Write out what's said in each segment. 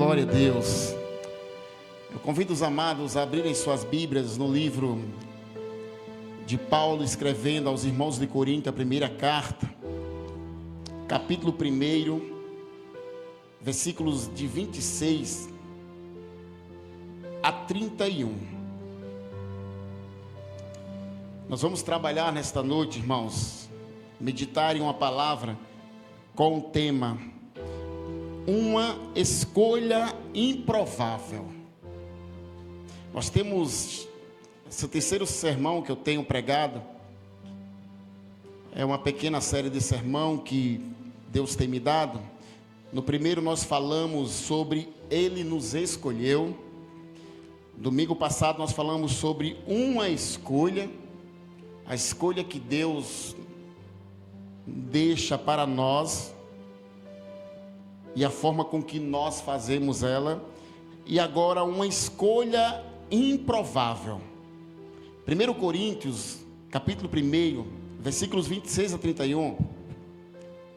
Glória a Deus. Eu convido os amados a abrirem suas Bíblias no livro de Paulo escrevendo aos irmãos de Corinto, a primeira carta, capítulo 1, versículos de 26 a 31. Nós vamos trabalhar nesta noite, irmãos, meditar em uma palavra com o tema: uma escolha improvável. Nós temos esse terceiro sermão que eu tenho pregado. É uma pequena série de sermão que Deus tem me dado. No primeiro nós falamos sobre Ele nos escolheu. Domingo passado nós falamos sobre uma escolha, a escolha que Deus deixa para nós e a forma com que nós fazemos ela. E agora uma escolha improvável. 1 Coríntios, capítulo 1, versículos 26 a 31,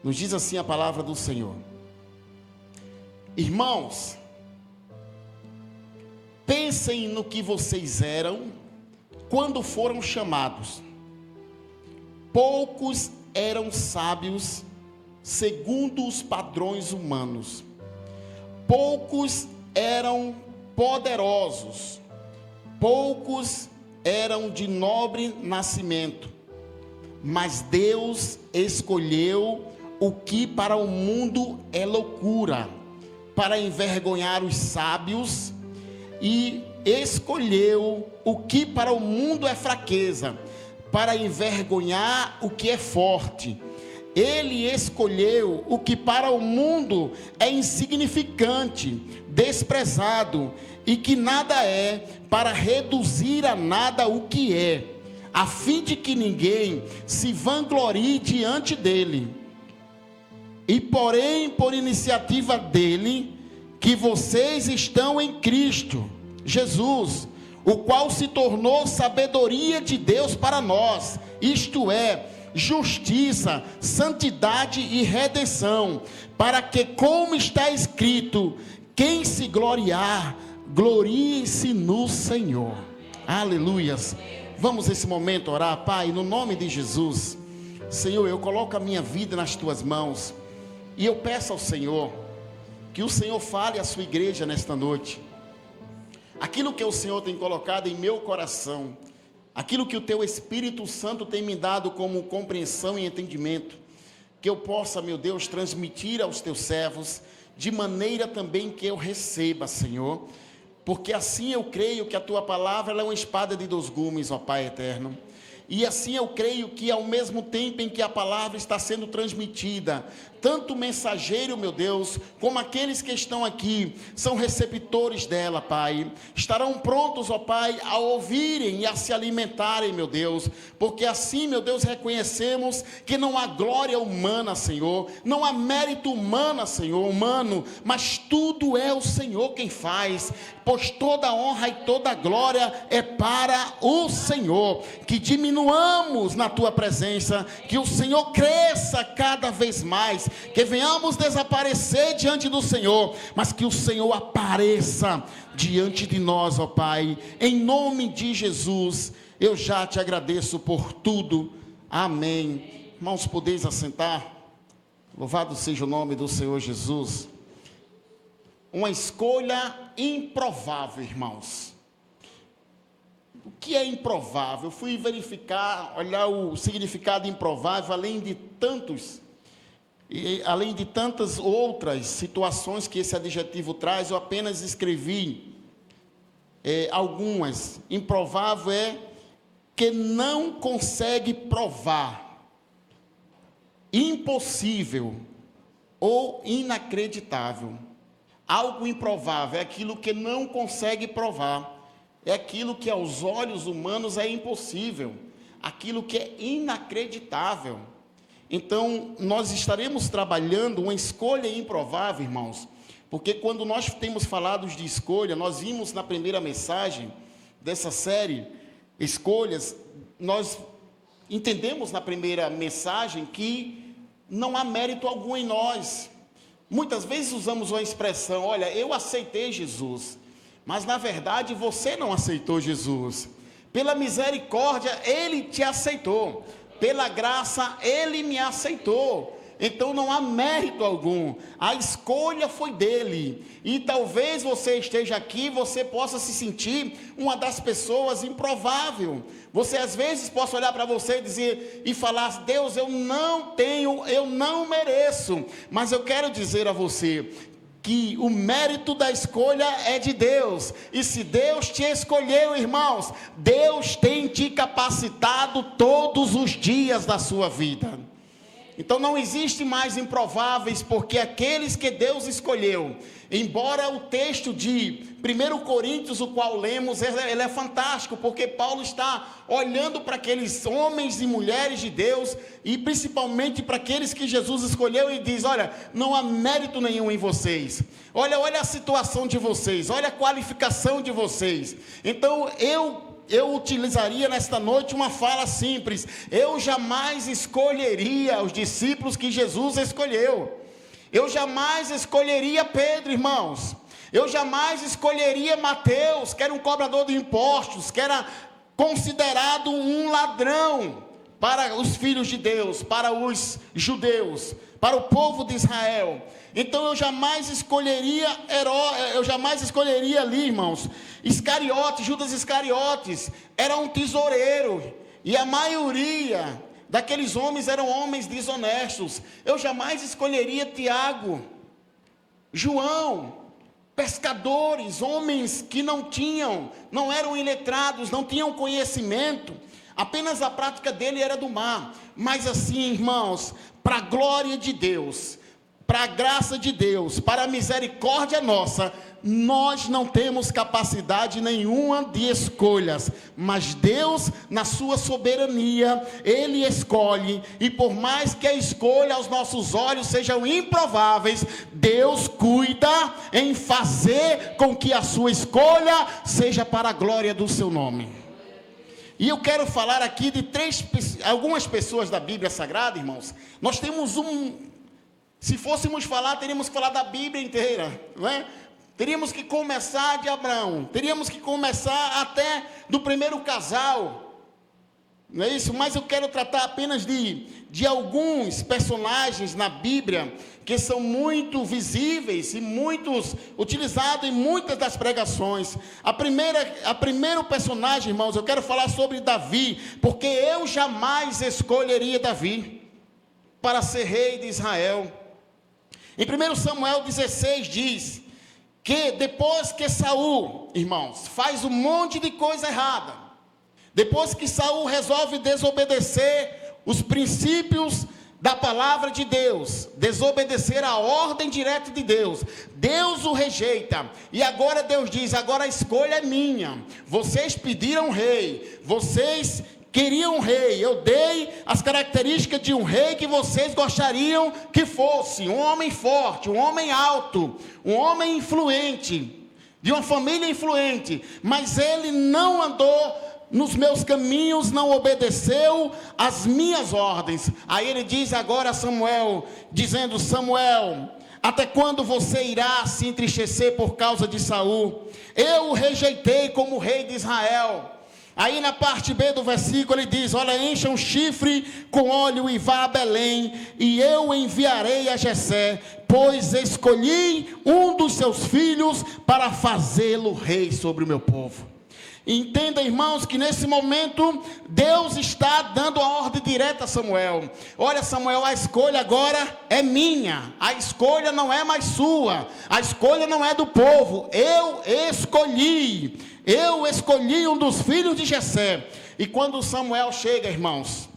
nos diz assim a palavra do Senhor: irmãos, pensem no que vocês eram quando foram chamados. Poucos eram sábios segundo os padrões humanos. Poucos eram poderosos. Poucos eram de nobre nascimento. Mas Deus escolheu o que para o mundo é loucura, para envergonhar os sábios, e escolheu o que para o mundo é fraqueza, para envergonhar o que é forte. Ele escolheu o que para o mundo é insignificante, desprezado e que nada é, para reduzir a nada o que é, a fim de que ninguém se vanglorie diante dele. E porém, por iniciativa dele, que vocês estão em Cristo Jesus, o qual se tornou sabedoria de Deus para nós, isto é, justiça, santidade e redenção, para que, como está escrito, quem se gloriar, glorie-se no Senhor. Aleluias. Vamos nesse momento orar. Pai, no nome de Jesus, Senhor, eu coloco a minha vida nas tuas mãos, e eu peço ao Senhor que o Senhor fale à sua igreja nesta noite. Aquilo que o Senhor tem colocado em meu coração, aquilo que o teu Espírito Santo tem me dado como compreensão e entendimento, que eu possa, meu Deus, transmitir aos teus servos, de maneira também que eu receba, Senhor, porque assim eu creio que a tua palavra ela é uma espada de dois gumes, ó Pai eterno. E assim eu creio que ao mesmo tempo em que a palavra está sendo transmitida, tanto o mensageiro, meu Deus, como aqueles que estão aqui, são receptores dela, Pai. Estarão prontos, ó Pai, a ouvirem e a se alimentarem, meu Deus. Porque assim, meu Deus, reconhecemos que não há glória humana, Senhor. Não há mérito humano, Senhor, humano. Mas tudo é o Senhor quem faz. Pois toda honra e toda glória é para o Senhor. Que diminuamos na tua presença, que o Senhor cresça cada vez mais, que venhamos desaparecer diante do Senhor, mas que o Senhor apareça diante de nós, ó Pai, em nome de Jesus. Eu já te agradeço por tudo, amém. Irmãos, podeis assentar. Louvado seja o nome do Senhor Jesus. Uma escolha improvável, irmãos. O que é improvável? Eu fui verificar, olhar o significado improvável, além de tantas outras situações que esse adjetivo traz. Eu apenas escrevi algumas. Improvável é que não consegue provar, impossível ou inacreditável. Algo improvável é aquilo que não consegue provar, é aquilo que aos olhos humanos é impossível, aquilo que é inacreditável. Então, nós estaremos trabalhando uma escolha improvável, irmãos, porque quando nós temos falado de escolha, nós vimos na primeira mensagem dessa série, escolhas, nós entendemos na primeira mensagem que não há mérito algum em nós, Muitas vezes usamos uma expressão: olha, eu aceitei Jesus, mas na verdade você não aceitou Jesus. Pela misericórdia Ele te aceitou, pela graça Ele me aceitou. Então não há mérito algum, a escolha foi dele. E talvez você esteja aqui, você possa se sentir uma das pessoas improvável. Você às vezes possa olhar para você e dizer, e falar: Deus, eu não tenho, eu não mereço. Mas eu quero dizer a você que o mérito da escolha é de Deus. E se Deus te escolheu, irmãos, Deus tem te capacitado todos os dias da sua vida. Então não existe mais improváveis, porque aqueles que Deus escolheu, embora o texto de 1 Coríntios, o qual lemos, ele é fantástico, porque Paulo está olhando para aqueles homens e mulheres de Deus, e principalmente para aqueles que Jesus escolheu, e diz: olha, não há mérito nenhum em vocês, olha a situação de vocês, olha a qualificação de vocês. Então eu utilizaria nesta noite uma fala simples: eu jamais escolheria os discípulos que Jesus escolheu. Eu jamais escolheria Pedro, irmãos. Eu jamais escolheria Mateus, que era um cobrador de impostos, que era considerado um ladrão para os filhos de Deus, para os judeus, para o povo de Israel. Então eu jamais escolheria ali, irmãos, Iscariotes. Judas Iscariotes era um tesoureiro, e a maioria daqueles homens eram homens desonestos. Eu jamais escolheria Tiago, João, pescadores, homens que não eram iletrados, não tinham conhecimento, apenas a prática dele era do mar. Mas assim, irmãos, para a glória de Deus, para a graça de Deus, para a misericórdia nossa, nós não temos capacidade nenhuma de escolhas, mas Deus, na sua soberania, Ele escolhe, e por mais que a escolha aos nossos olhos sejam improváveis, Deus cuida em fazer com que a sua escolha seja para a glória do seu nome. E eu quero falar aqui de algumas pessoas da Bíblia Sagrada, irmãos. Nós temos se fôssemos falar, teríamos que falar da Bíblia inteira, não é? Teríamos que começar de Abraão, teríamos que começar até do primeiro casal, não é isso? Mas eu quero tratar apenas de alguns personagens na Bíblia, que são muito visíveis e muitos utilizados em muitas das pregações. A primeiro personagem, irmãos, eu quero falar sobre Davi, porque eu jamais escolheria Davi para ser rei de Israel. Em 1 Samuel 16 diz que depois que Saul, irmãos, faz um monte de coisa errada, depois que Saul resolve desobedecer os princípios da palavra de Deus, desobedecer a ordem direta de Deus, Deus o rejeita, e agora Deus diz: agora a escolha é minha, vocês pediram rei, vocês queriam um rei, eu dei as características de um rei que vocês gostariam que fosse, um homem forte, um homem alto, um homem influente, de uma família influente, mas ele não andou nos meus caminhos, não obedeceu às minhas ordens. Aí ele diz agora a Samuel, dizendo: Samuel, até quando você irá se entristecer por causa de Saul? Eu o rejeitei como rei de Israel. Aí na parte B do versículo ele diz: olha, encha um chifre com óleo e vá a Belém, e eu enviarei a Jessé, pois escolhi um dos seus filhos para fazê-lo rei sobre o meu povo. Entenda, irmãos, que nesse momento Deus está dando a ordem direta a Samuel: olha, Samuel, a escolha agora é minha, a escolha não é mais sua, a escolha não é do povo, eu escolhi um dos filhos de Jessé. E quando Samuel chega, irmãos,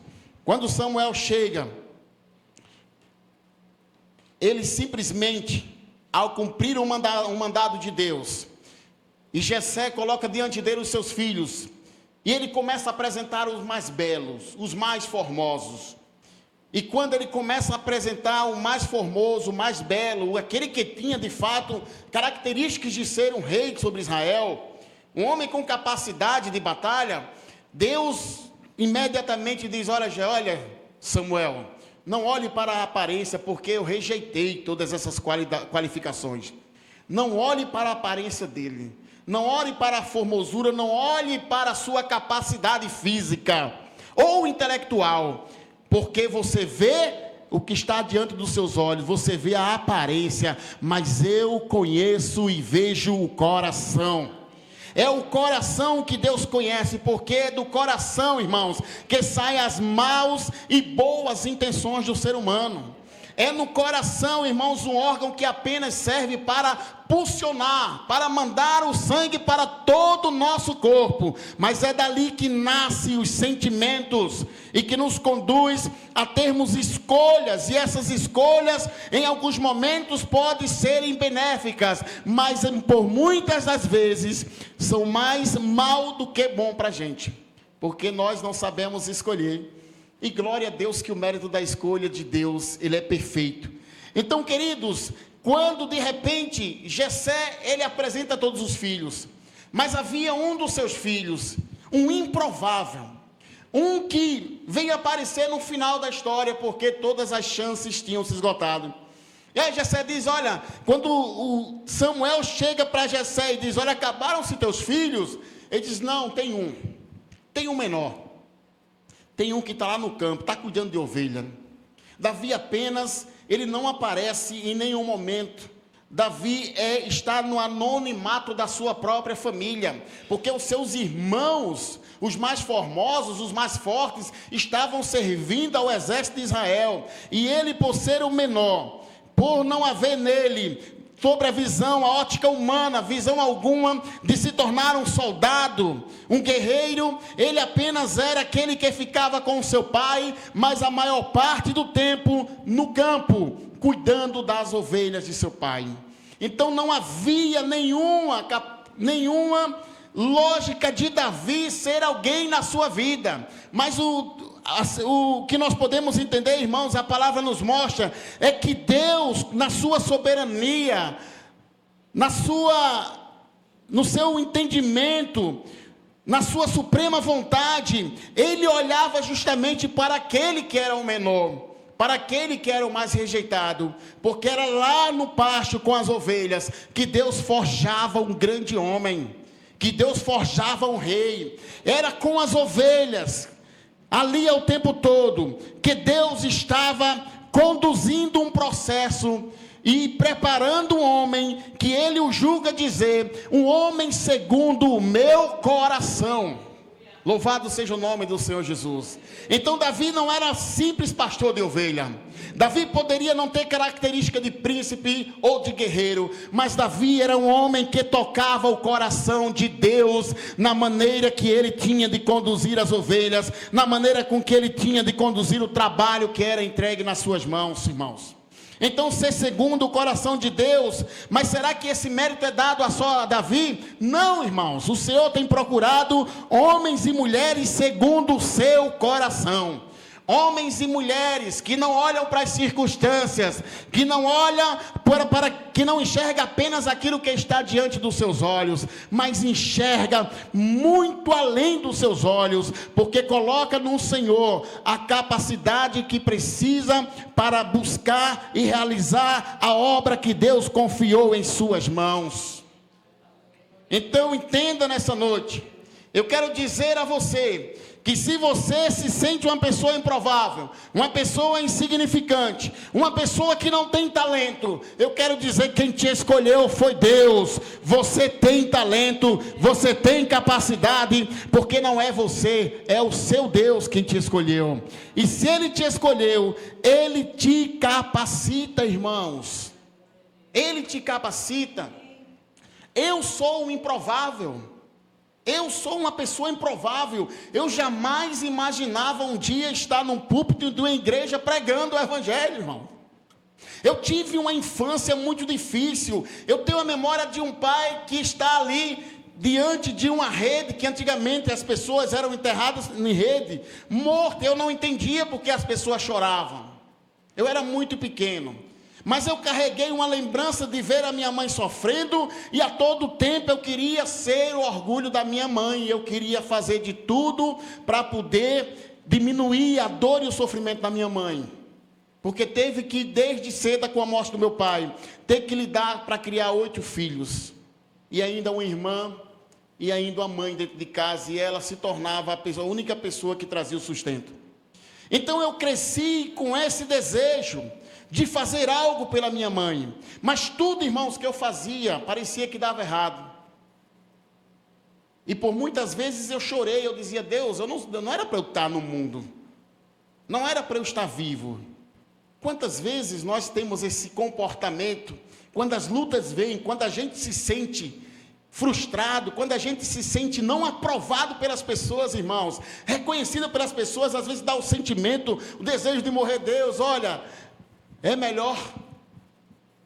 ele simplesmente, ao cumprir um mandado de Deus, e Jessé coloca diante dele os seus filhos, e ele começa a apresentar os mais belos, os mais formosos. E quando ele começa a apresentar o mais formoso, o mais belo, aquele que tinha de fato características de ser um rei sobre Israel, um homem com capacidade de batalha, Deus imediatamente diz: olha Samuel, Não olhe para a aparência, porque eu rejeitei todas essas qualificações. Não olhe para a aparência dele. Não olhe para a formosura, não olhe para a sua capacidade física ou intelectual, porque você vê o que está diante dos seus olhos, você vê a aparência, mas eu conheço e vejo o coração. É o coração que Deus conhece, porque é do coração, irmãos, que saem as maus e boas intenções do ser humano. É no coração, irmãos, um órgão que apenas serve para pulsionar, para mandar o sangue para todo o nosso corpo, mas é dali que nascem os sentimentos e que nos conduz a termos escolhas, e essas escolhas em alguns momentos podem serem benéficas, mas por muitas das vezes são mais mal do que bom para a gente, porque nós não sabemos escolher. E glória a Deus que o mérito da escolha de Deus, ele é perfeito. Então, queridos, quando de repente Jessé, ele apresenta todos os filhos, mas havia um dos seus filhos, um improvável, um que veio aparecer no final da história, porque todas as chances tinham se esgotado. E aí Jessé diz, olha, quando o Samuel chega para Jessé e diz, olha, acabaram-se teus filhos? Ele diz, não, tem um menor. Tem um que está lá no campo, está cuidando de ovelha. Davi apenas, ele não aparece em nenhum momento. Davi está no anonimato da sua própria família, porque os seus irmãos, os mais formosos, os mais fortes, estavam servindo ao exército de Israel. E ele, por ser o menor, por não haver nele sobre a visão, a ótica humana, visão alguma de se tornar um soldado, um guerreiro, ele apenas era aquele que ficava com o seu pai, mas a maior parte do tempo no campo, cuidando das ovelhas de seu pai. Então não havia nenhuma lógica de Davi ser alguém na sua vida, mas o que nós podemos entender, irmãos, a palavra nos mostra, é que Deus, na sua soberania, no seu entendimento, na sua suprema vontade, ele olhava justamente para aquele que era o menor, para aquele que era o mais rejeitado, porque era lá no pasto com as ovelhas, que Deus forjava um grande homem, que Deus forjava um rei, era com as ovelhas, ali ao tempo todo, que Deus estava conduzindo um processo e preparando um homem, que ele o julga dizer, um homem segundo o meu coração. Louvado seja o nome do Senhor Jesus. Então Davi não era simples pastor de ovelha. Davi poderia não ter característica de príncipe ou de guerreiro, mas Davi era um homem que tocava o coração de Deus, na maneira que ele tinha de conduzir as ovelhas, na maneira com que ele tinha de conduzir o trabalho que era entregue nas suas mãos, irmãos. Então, ser segundo o coração de Deus, mas será que esse mérito é dado a só a Davi? Não, irmãos, o Senhor tem procurado homens e mulheres segundo o seu coração. Homens e mulheres que não olham para as circunstâncias, que não olham que não enxerga apenas aquilo que está diante dos seus olhos, mas enxerga muito além dos seus olhos, porque coloca no Senhor a capacidade que precisa para buscar e realizar a obra que Deus confiou em suas mãos. Então entenda nessa noite, eu quero dizer a você, que se você se sente uma pessoa improvável, uma pessoa insignificante, uma pessoa que não tem talento, eu quero dizer que quem te escolheu foi Deus. Você tem talento, você tem capacidade, porque não é você, é o seu Deus quem te escolheu. E se Ele te escolheu, Ele te capacita, irmãos. Ele te capacita. Eu sou um improvável. Eu sou uma pessoa improvável. Eu jamais imaginava um dia estar num púlpito de uma igreja pregando o evangelho, irmão. Eu tive uma infância muito difícil. Eu tenho a memória de um pai que está ali diante de uma rede, que antigamente as pessoas eram enterradas em rede, morto. Eu não entendia porque as pessoas choravam. Eu era muito pequeno. Mas eu carreguei uma lembrança de ver a minha mãe sofrendo, e a todo tempo eu queria ser o orgulho da minha mãe, eu queria fazer de tudo para poder diminuir a dor e o sofrimento da minha mãe. porque teve que, desde cedo, com a morte do meu pai, ter que lidar para criar 8 filhos, e ainda uma irmã, e ainda uma mãe dentro de casa, e ela se tornava a única pessoa que trazia o sustento. Então eu cresci com esse desejo de fazer algo pela minha mãe, mas tudo, irmãos, que eu fazia, parecia que dava errado. E por muitas vezes eu chorei, eu dizia: Deus, não era para eu estar no mundo, não era para eu estar vivo. Quantas vezes nós temos esse comportamento, quando as lutas vêm, quando a gente se sente frustrado, quando a gente se sente não aprovado pelas pessoas, irmãos, reconhecido pelas pessoas, às vezes dá o sentimento, o desejo de morrer. Deus, olha, é melhor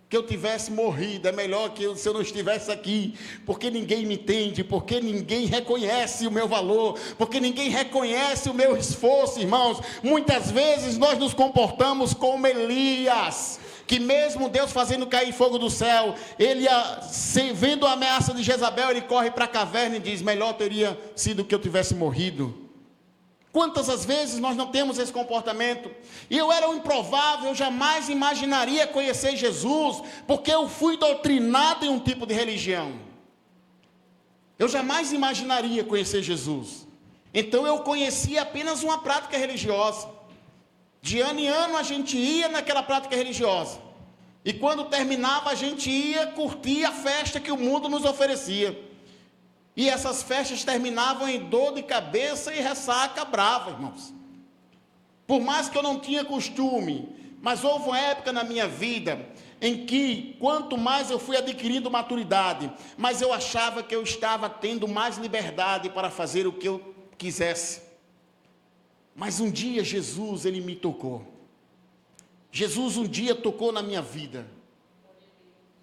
que eu tivesse morrido, é melhor que se eu não estivesse aqui, porque ninguém me entende, porque ninguém reconhece o meu valor, porque ninguém reconhece o meu esforço, irmãos. Muitas vezes nós nos comportamos como Elias, que mesmo Deus fazendo cair fogo do céu, ele, vendo a ameaça de Jezabel, ele corre para a caverna e diz: melhor teria sido que eu tivesse morrido. Quantas as vezes nós não temos esse comportamento? E eu era um improvável, eu jamais imaginaria conhecer Jesus, porque eu fui doutrinado em um tipo de religião. Eu jamais imaginaria conhecer Jesus. Então eu conhecia apenas uma prática religiosa. De ano em ano a gente ia naquela prática religiosa. E quando terminava a gente ia curtir a festa que o mundo nos oferecia. E essas festas terminavam em dor de cabeça e ressaca brava, irmãos. Por mais que eu não tinha costume, mas houve uma época na minha vida em que, quanto mais eu fui adquirindo maturidade, mas eu achava que eu estava tendo mais liberdade para fazer o que eu quisesse. Mas um dia Jesus, ele me tocou. Jesus um dia tocou na minha vida.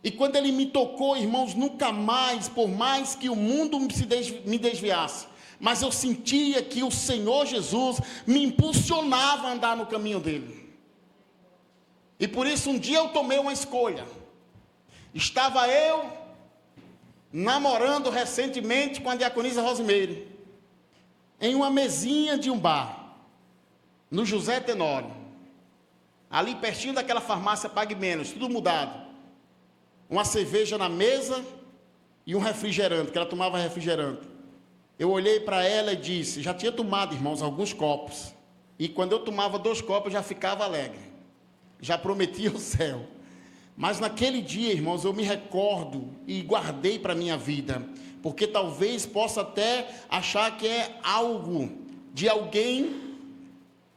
E quando ele me tocou, irmãos, nunca mais, por mais que o mundo me desviasse, mas eu sentia que o Senhor Jesus me impulsionava a andar no caminho dele. E por isso um dia eu tomei uma escolha. Estava eu namorando recentemente com a diaconisa Rosimeire, em uma mesinha de um bar, no José Tenório, ali pertinho daquela farmácia Pague Menos, tudo mudado. Uma cerveja na mesa e um refrigerante, que ela tomava refrigerante. Eu olhei para ela e disse, já tinha tomado, irmãos, alguns copos. E quando eu tomava 2 copos, eu já ficava alegre. Já prometia o céu. Mas naquele dia, irmãos, eu me recordo e guardei para a minha vida. Porque talvez possa até achar que é algo de alguém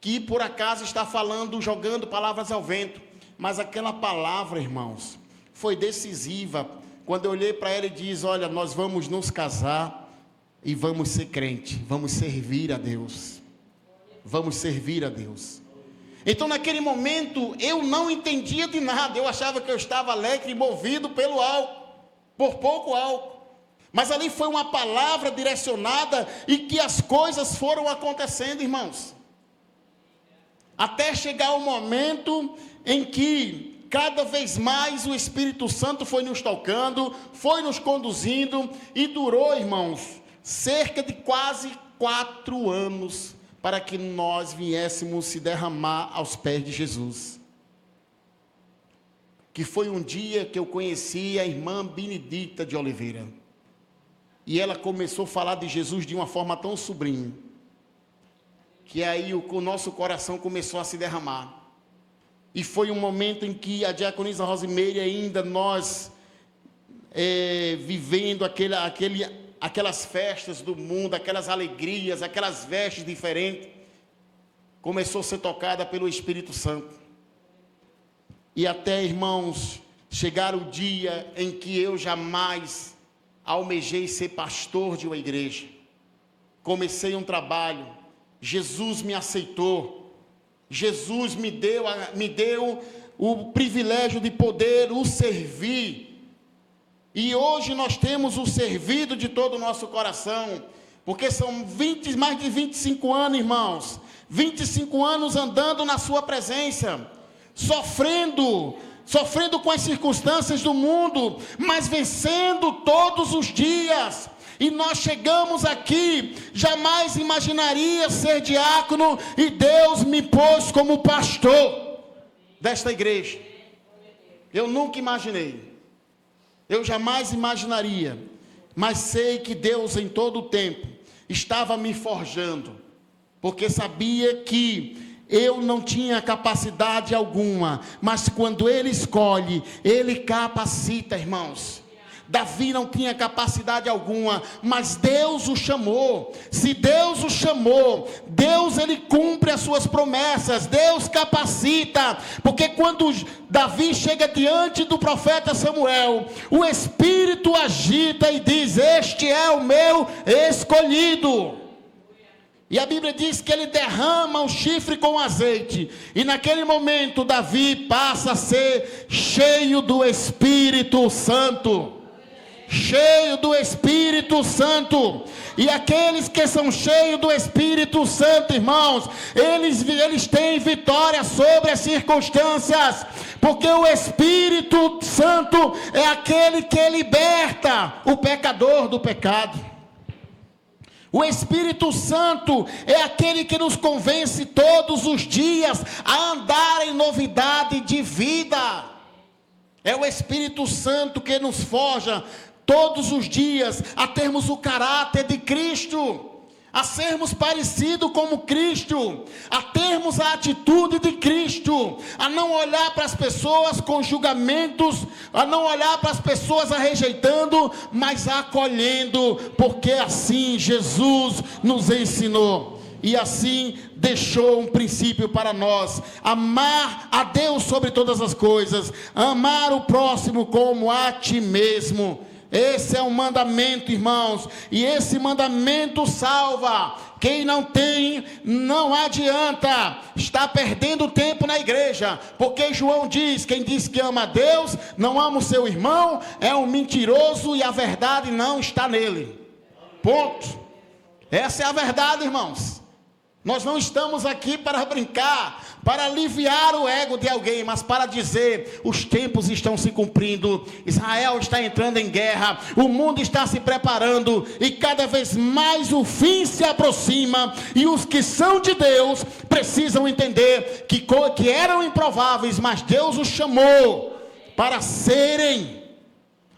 que por acaso está falando, jogando palavras ao vento. Mas aquela palavra, irmãos, foi decisiva, quando eu olhei para ela e disse: olha, nós vamos nos casar e vamos ser crente, vamos servir a Deus, vamos servir a Deus. Então naquele momento, eu não entendia de nada, eu achava que eu estava alegre e movido pelo álcool, por pouco álcool, mas ali foi uma palavra direcionada e que as coisas foram acontecendo, irmãos, até chegar o momento em que cada vez mais o Espírito Santo foi nos tocando, foi nos conduzindo, e durou, irmãos, cerca de quase 4 anos, para que nós viéssemos se derramar aos pés de Jesus. Que foi um dia que eu conheci a irmã Benedita de Oliveira, e ela começou a falar de Jesus de uma forma tão sublime, que aí o nosso coração começou a se derramar. E foi um momento em que a diaconisa Rosimeire, ainda nós vivendo aquelas festas do mundo, aquelas alegrias, aquelas vestes diferentes, começou a ser tocada pelo Espírito Santo. E até, irmãos, chegar o dia em que eu jamais almejei ser pastor de uma igreja. Comecei um trabalho, Jesus me aceitou. Jesus me deu o privilégio de poder o servir. E hoje nós temos o servido de todo o nosso coração, porque são mais de 25 anos, irmãos, 25 anos andando na sua presença, sofrendo com as circunstâncias do mundo, mas vencendo todos os dias. E nós chegamos aqui, jamais imaginaria ser diácono, e Deus me pôs como pastor. desta igreja. Eu nunca imaginei. Eu jamais imaginaria. Mas sei que Deus em todo o tempo estava me forjando. Porque sabia que eu não tinha capacidade alguma. Mas quando Ele escolhe, Ele capacita, irmãos. Davi não tinha capacidade alguma, mas Deus o chamou. Se Deus o chamou, Deus ele cumpre as suas promessas, Deus capacita, porque quando Davi chega diante do profeta Samuel, o Espírito agita e diz: este é o meu escolhido. E a Bíblia diz que ele derrama o chifre com azeite, e naquele momento Davi passa a ser cheio do Espírito Santo. Cheio do Espírito Santo. E aqueles que são cheios do Espírito Santo, irmãos, eles têm vitória sobre as circunstâncias, porque o Espírito Santo é aquele que liberta o pecador do pecado. O Espírito Santo é aquele que nos convence todos os dias a andar em novidade de vida. É o Espírito Santo que nos forja todos os dias a termos o caráter de Cristo, a sermos parecidos como Cristo, a termos a atitude de Cristo, a não olhar para as pessoas com julgamentos, a não olhar para as pessoas a rejeitando, mas acolhendo, porque assim Jesus nos ensinou. E assim deixou um princípio para nós: amar a Deus sobre todas as coisas, amar o próximo como a ti mesmo. Esse é um mandamento, irmãos, e esse mandamento salva. Quem não tem, não adianta, está perdendo tempo na igreja, porque João diz: quem diz que ama a Deus, não ama o seu irmão, é um mentiroso e a verdade não está nele. Ponto. Essa é a verdade, irmãos. Nós não estamos aqui para brincar, para aliviar o ego de alguém, mas para dizer: os tempos estão se cumprindo, Israel está entrando em guerra, o mundo está se preparando, e cada vez mais o fim se aproxima, e os que são de Deus precisam entender que eram improváveis, mas Deus os chamou para serem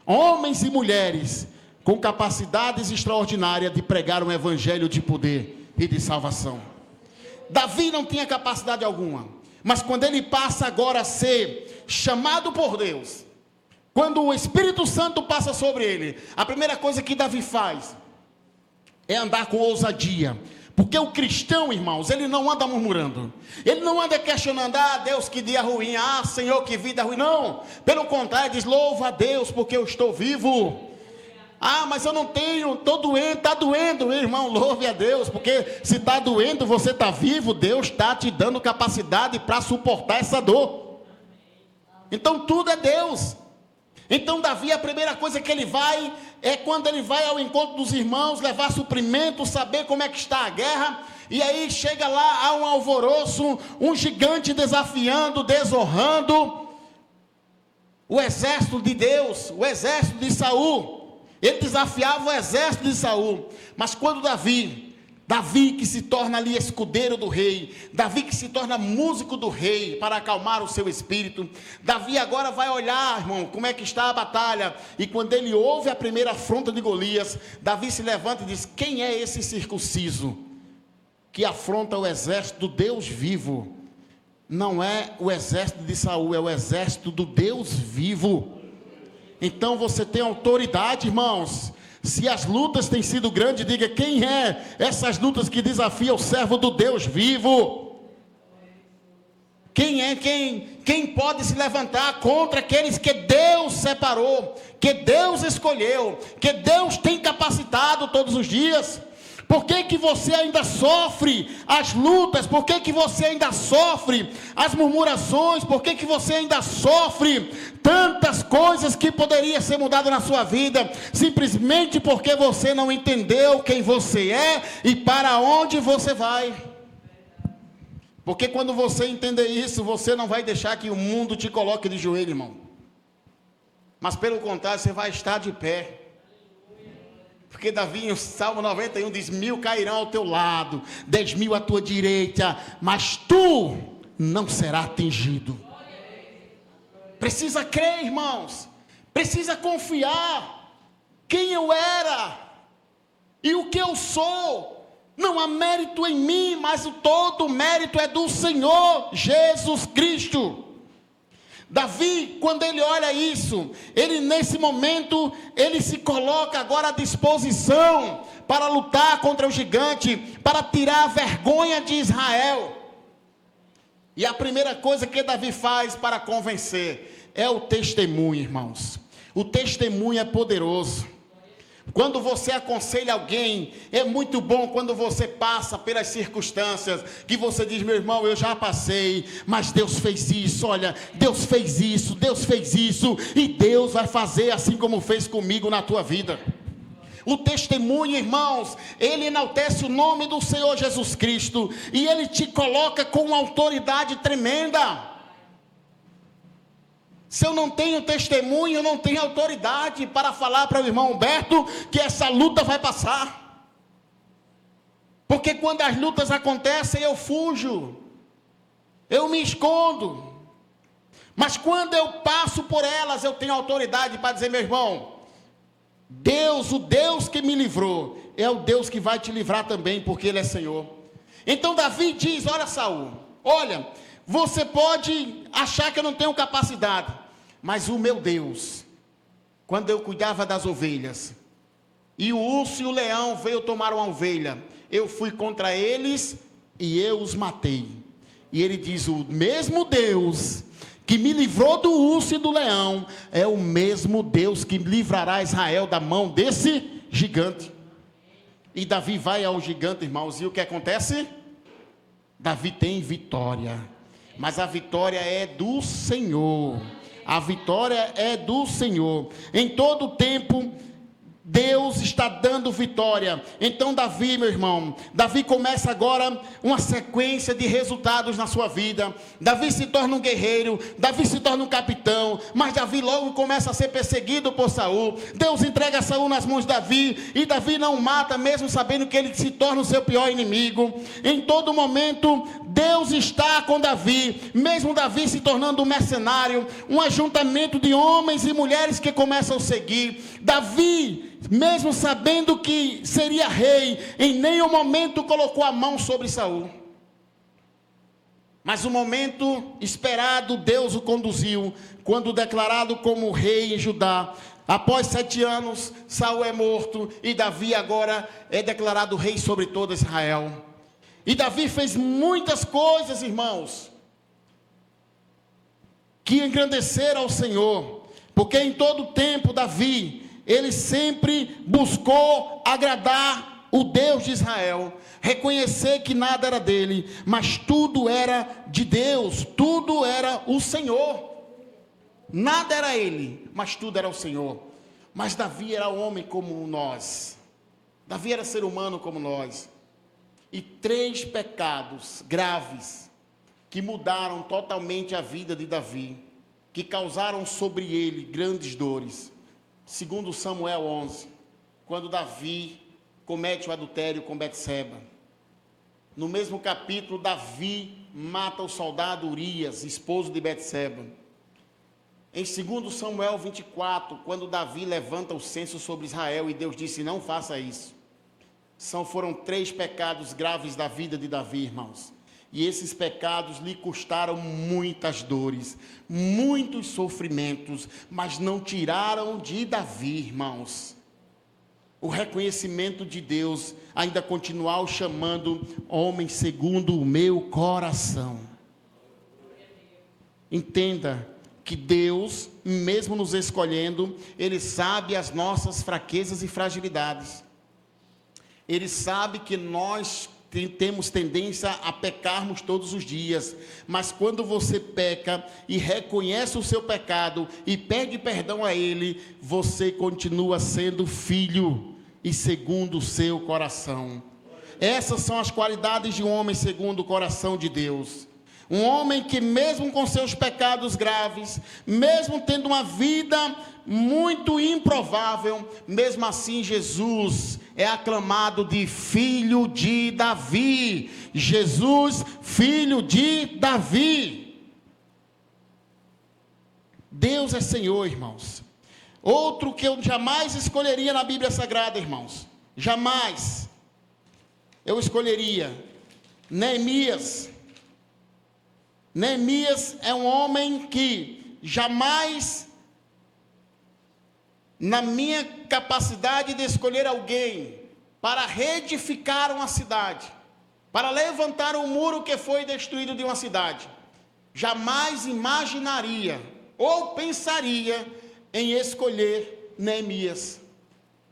homens e mulheres com capacidades extraordinárias de pregar um evangelho de poder e de salvação. Davi não tinha capacidade alguma, mas quando ele passa agora a ser chamado por Deus, quando o Espírito Santo passa sobre ele, a primeira coisa que Davi faz é andar com ousadia. Porque o cristão, irmãos, ele não anda murmurando, ele não anda questionando: Deus, que dia ruim, Senhor, que vida ruim. Não, pelo contrário, diz: louva a Deus porque eu estou vivo. Mas eu não tenho, estou doendo. Está doendo, meu irmão, louve a Deus, porque se está doendo, você está vivo, Deus está te dando capacidade para suportar essa dor. Então tudo é Deus. Então Davi, a primeira coisa que ele vai, é quando ele vai ao encontro dos irmãos, levar suprimento, saber como é que está a guerra, e aí chega lá, há um alvoroço, um gigante desafiando, desonrando o exército de Deus, o exército de Saul. Ele desafiava o exército de Saul. Mas quando Davi que se torna ali escudeiro do rei, Davi que se torna músico do rei, para acalmar o seu espírito, Davi agora vai olhar, irmão, como é que está a batalha. E quando ele ouve a primeira afronta de Golias, Davi se levanta e diz: quem é esse circunciso que afronta o exército do Deus vivo? Não é o exército de Saul, é o exército do Deus vivo. Então você tem autoridade, irmãos. Se as lutas têm sido grandes, diga: quem é essas lutas que desafiam o servo do Deus vivo? Quem pode se levantar contra aqueles que Deus separou, que Deus escolheu, que Deus tem capacitado todos os dias? Por que você ainda sofre as lutas? Por que você ainda sofre as murmurações? Por que você ainda sofre tantas coisas que poderia ser mudado na sua vida? Simplesmente porque você não entendeu quem você é e para onde você vai. Porque quando você entender isso, você não vai deixar que o mundo te coloque de joelho, irmão. Mas pelo contrário, você vai estar de pé. Porque Davi, em Salmo 91, diz: 1000 cairão ao teu lado, 10.000 à tua direita, mas tu não serás atingido. Precisa crer, irmãos. Precisa confiar. Quem eu era e o que eu sou. Não há mérito em mim, mas todo o mérito é do Senhor Jesus Cristo. Davi, quando ele olha isso, ele nesse momento, ele se coloca agora à disposição para lutar contra o gigante, para tirar a vergonha de Israel. E a primeira coisa que Davi faz para convencer é o testemunho, irmãos. O testemunho é poderoso. Quando você aconselha alguém, é muito bom quando você passa pelas circunstâncias, que você diz, meu irmão, eu já passei, mas Deus fez isso, olha, Deus fez isso, e Deus vai fazer assim como fez comigo na tua vida. O testemunho, irmãos, ele enaltece o nome do Senhor Jesus Cristo, e ele te coloca com uma autoridade tremenda. Se eu não tenho testemunho, eu não tenho autoridade para falar para o irmão Humberto que essa luta vai passar. Porque quando as lutas acontecem, eu fujo, eu me escondo. Mas quando eu passo por elas, eu tenho autoridade para dizer, meu irmão, Deus, o Deus que me livrou, é o Deus que vai te livrar também, porque Ele é Senhor. Então Davi diz, olha Saul, olha, você pode achar que eu não tenho capacidade, mas o meu Deus, quando eu cuidava das ovelhas, e o urso e o leão veio tomar uma ovelha, eu fui contra eles e eu os matei. E ele diz, o mesmo Deus que me livrou do urso e do leão, é o mesmo Deus que livrará Israel da mão desse gigante. E Davi vai ao gigante, irmãos, e o que acontece? Davi tem vitória, mas a vitória é do Senhor. A vitória é do Senhor. Em todo tempo, Deus está dando vitória. Então Davi, meu irmão, Davi começa agora uma sequência de resultados na sua vida. Davi se torna um guerreiro, Davi se torna um capitão, mas Davi logo começa a ser perseguido por Saul. Deus entrega Saul nas mãos de Davi, e Davi não mata, mesmo sabendo que ele se torna o seu pior inimigo. Em todo momento, Deus está com Davi, mesmo Davi se tornando um mercenário, um ajuntamento de homens e mulheres que começam a seguir. Davi, mesmo sabendo que seria rei, em nenhum momento colocou a mão sobre Saul. Mas o momento esperado, Deus o conduziu, quando declarado como rei em Judá. Após 7 anos, Saul é morto, e Davi agora é declarado rei sobre todo Israel. E Davi fez muitas coisas, irmãos, que engrandeceram ao Senhor, porque em todo tempo Davi, ele sempre buscou agradar o Deus de Israel, reconhecer que nada era dele, mas tudo era de Deus, tudo era o Senhor. Nada era ele, mas tudo era o Senhor. Mas Davi era homem como nós, Davi era ser humano como nós, e 3 pecados graves, que mudaram totalmente a vida de Davi, que causaram sobre ele grandes dores. Segundo Samuel 11, quando Davi comete o adultério com Betseba. No mesmo capítulo, Davi mata o soldado Urias, esposo de Betseba. Em 2 Samuel 24, quando Davi levanta o censo sobre Israel, e Deus disse, não faça isso. Foram 3 pecados graves da vida de Davi, irmãos. E esses pecados lhe custaram muitas dores, muitos sofrimentos, mas não tiraram de Davi, irmãos, o reconhecimento de Deus, ainda continuar o chamando homem segundo o meu coração. Entenda que Deus, mesmo nos escolhendo, Ele sabe as nossas fraquezas e fragilidades. Ele sabe que nós temos tendência a pecarmos todos os dias, mas quando você peca e reconhece o seu pecado e pede perdão a Ele, você continua sendo filho e segundo o seu coração. Essas são as qualidades de um homem segundo o coração de Deus. Um homem que mesmo com seus pecados graves, mesmo tendo uma vida muito improvável, mesmo assim Jesus é aclamado de filho de Davi. Jesus, filho de Davi. Deus é Senhor, irmãos. Outro que eu jamais escolheria na Bíblia Sagrada, irmãos. Jamais. Eu escolheria Neemias. Neemias é um homem que jamais, na minha capacidade de escolher alguém para reedificar uma cidade, para levantar um muro que foi destruído de uma cidade, jamais imaginaria ou pensaria em escolher Neemias.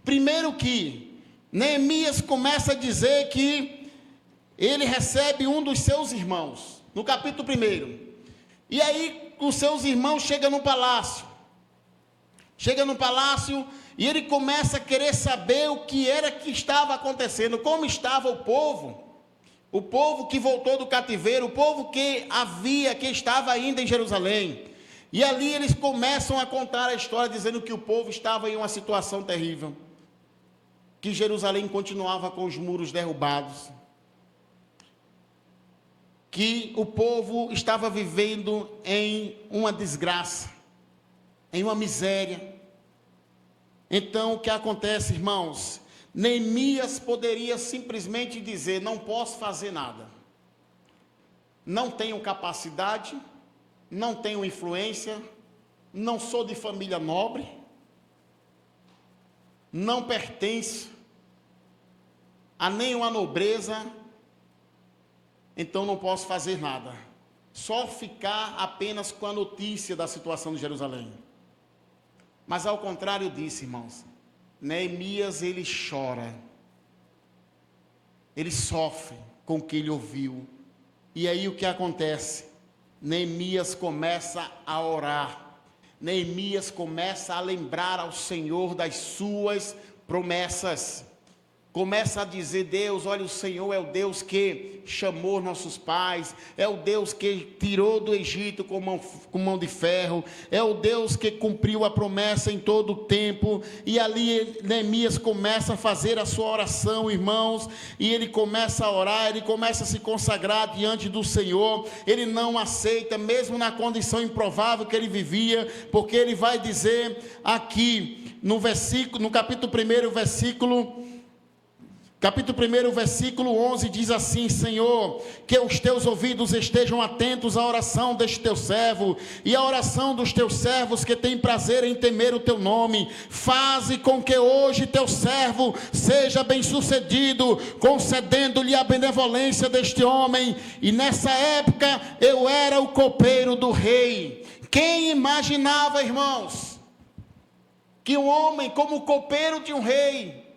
Primeiro que Neemias começa a dizer que ele recebe um dos seus irmãos, no capítulo 1. E aí, os seus irmãos chegam no palácio. Chega no palácio e ele começa a querer saber o que era que estava acontecendo, como estava o povo que voltou do cativeiro, o povo que estava ainda em Jerusalém. E ali eles começam a contar a história, dizendo que o povo estava em uma situação terrível, que Jerusalém continuava com os muros derrubados, que o povo estava vivendo em uma desgraça, em uma miséria. Então, o que acontece, irmãos? Neemias poderia simplesmente dizer: não posso fazer nada, não tenho capacidade, não tenho influência, não sou de família nobre, não pertenço a nenhuma nobreza, então não posso fazer nada, só ficar apenas com a notícia da situação de Jerusalém. Mas ao contrário disso, irmãos, Neemias, ele chora, ele sofre com o que ele ouviu. E aí o que acontece? Neemias começa a orar, Neemias começa a lembrar ao Senhor das suas promessas, começa a dizer: Deus, olha, o Senhor é o Deus que chamou nossos pais, é o Deus que tirou do Egito com mão de ferro, é o Deus que cumpriu a promessa em todo o tempo. E ali Neemias começa a fazer a sua oração, irmãos, e ele começa a orar, ele começa a se consagrar diante do Senhor. Ele não aceita, mesmo na condição improvável que ele vivia, porque ele vai dizer aqui no capítulo 1, versículo 11, diz assim: Senhor, que os teus ouvidos estejam atentos à oração deste teu servo, e à oração dos teus servos que têm prazer em temer o teu nome. Faze com que hoje teu servo seja bem sucedido, concedendo-lhe a benevolência deste homem. E nessa época eu era o copeiro do rei. Quem imaginava, irmãos, que um homem como o copeiro de um rei,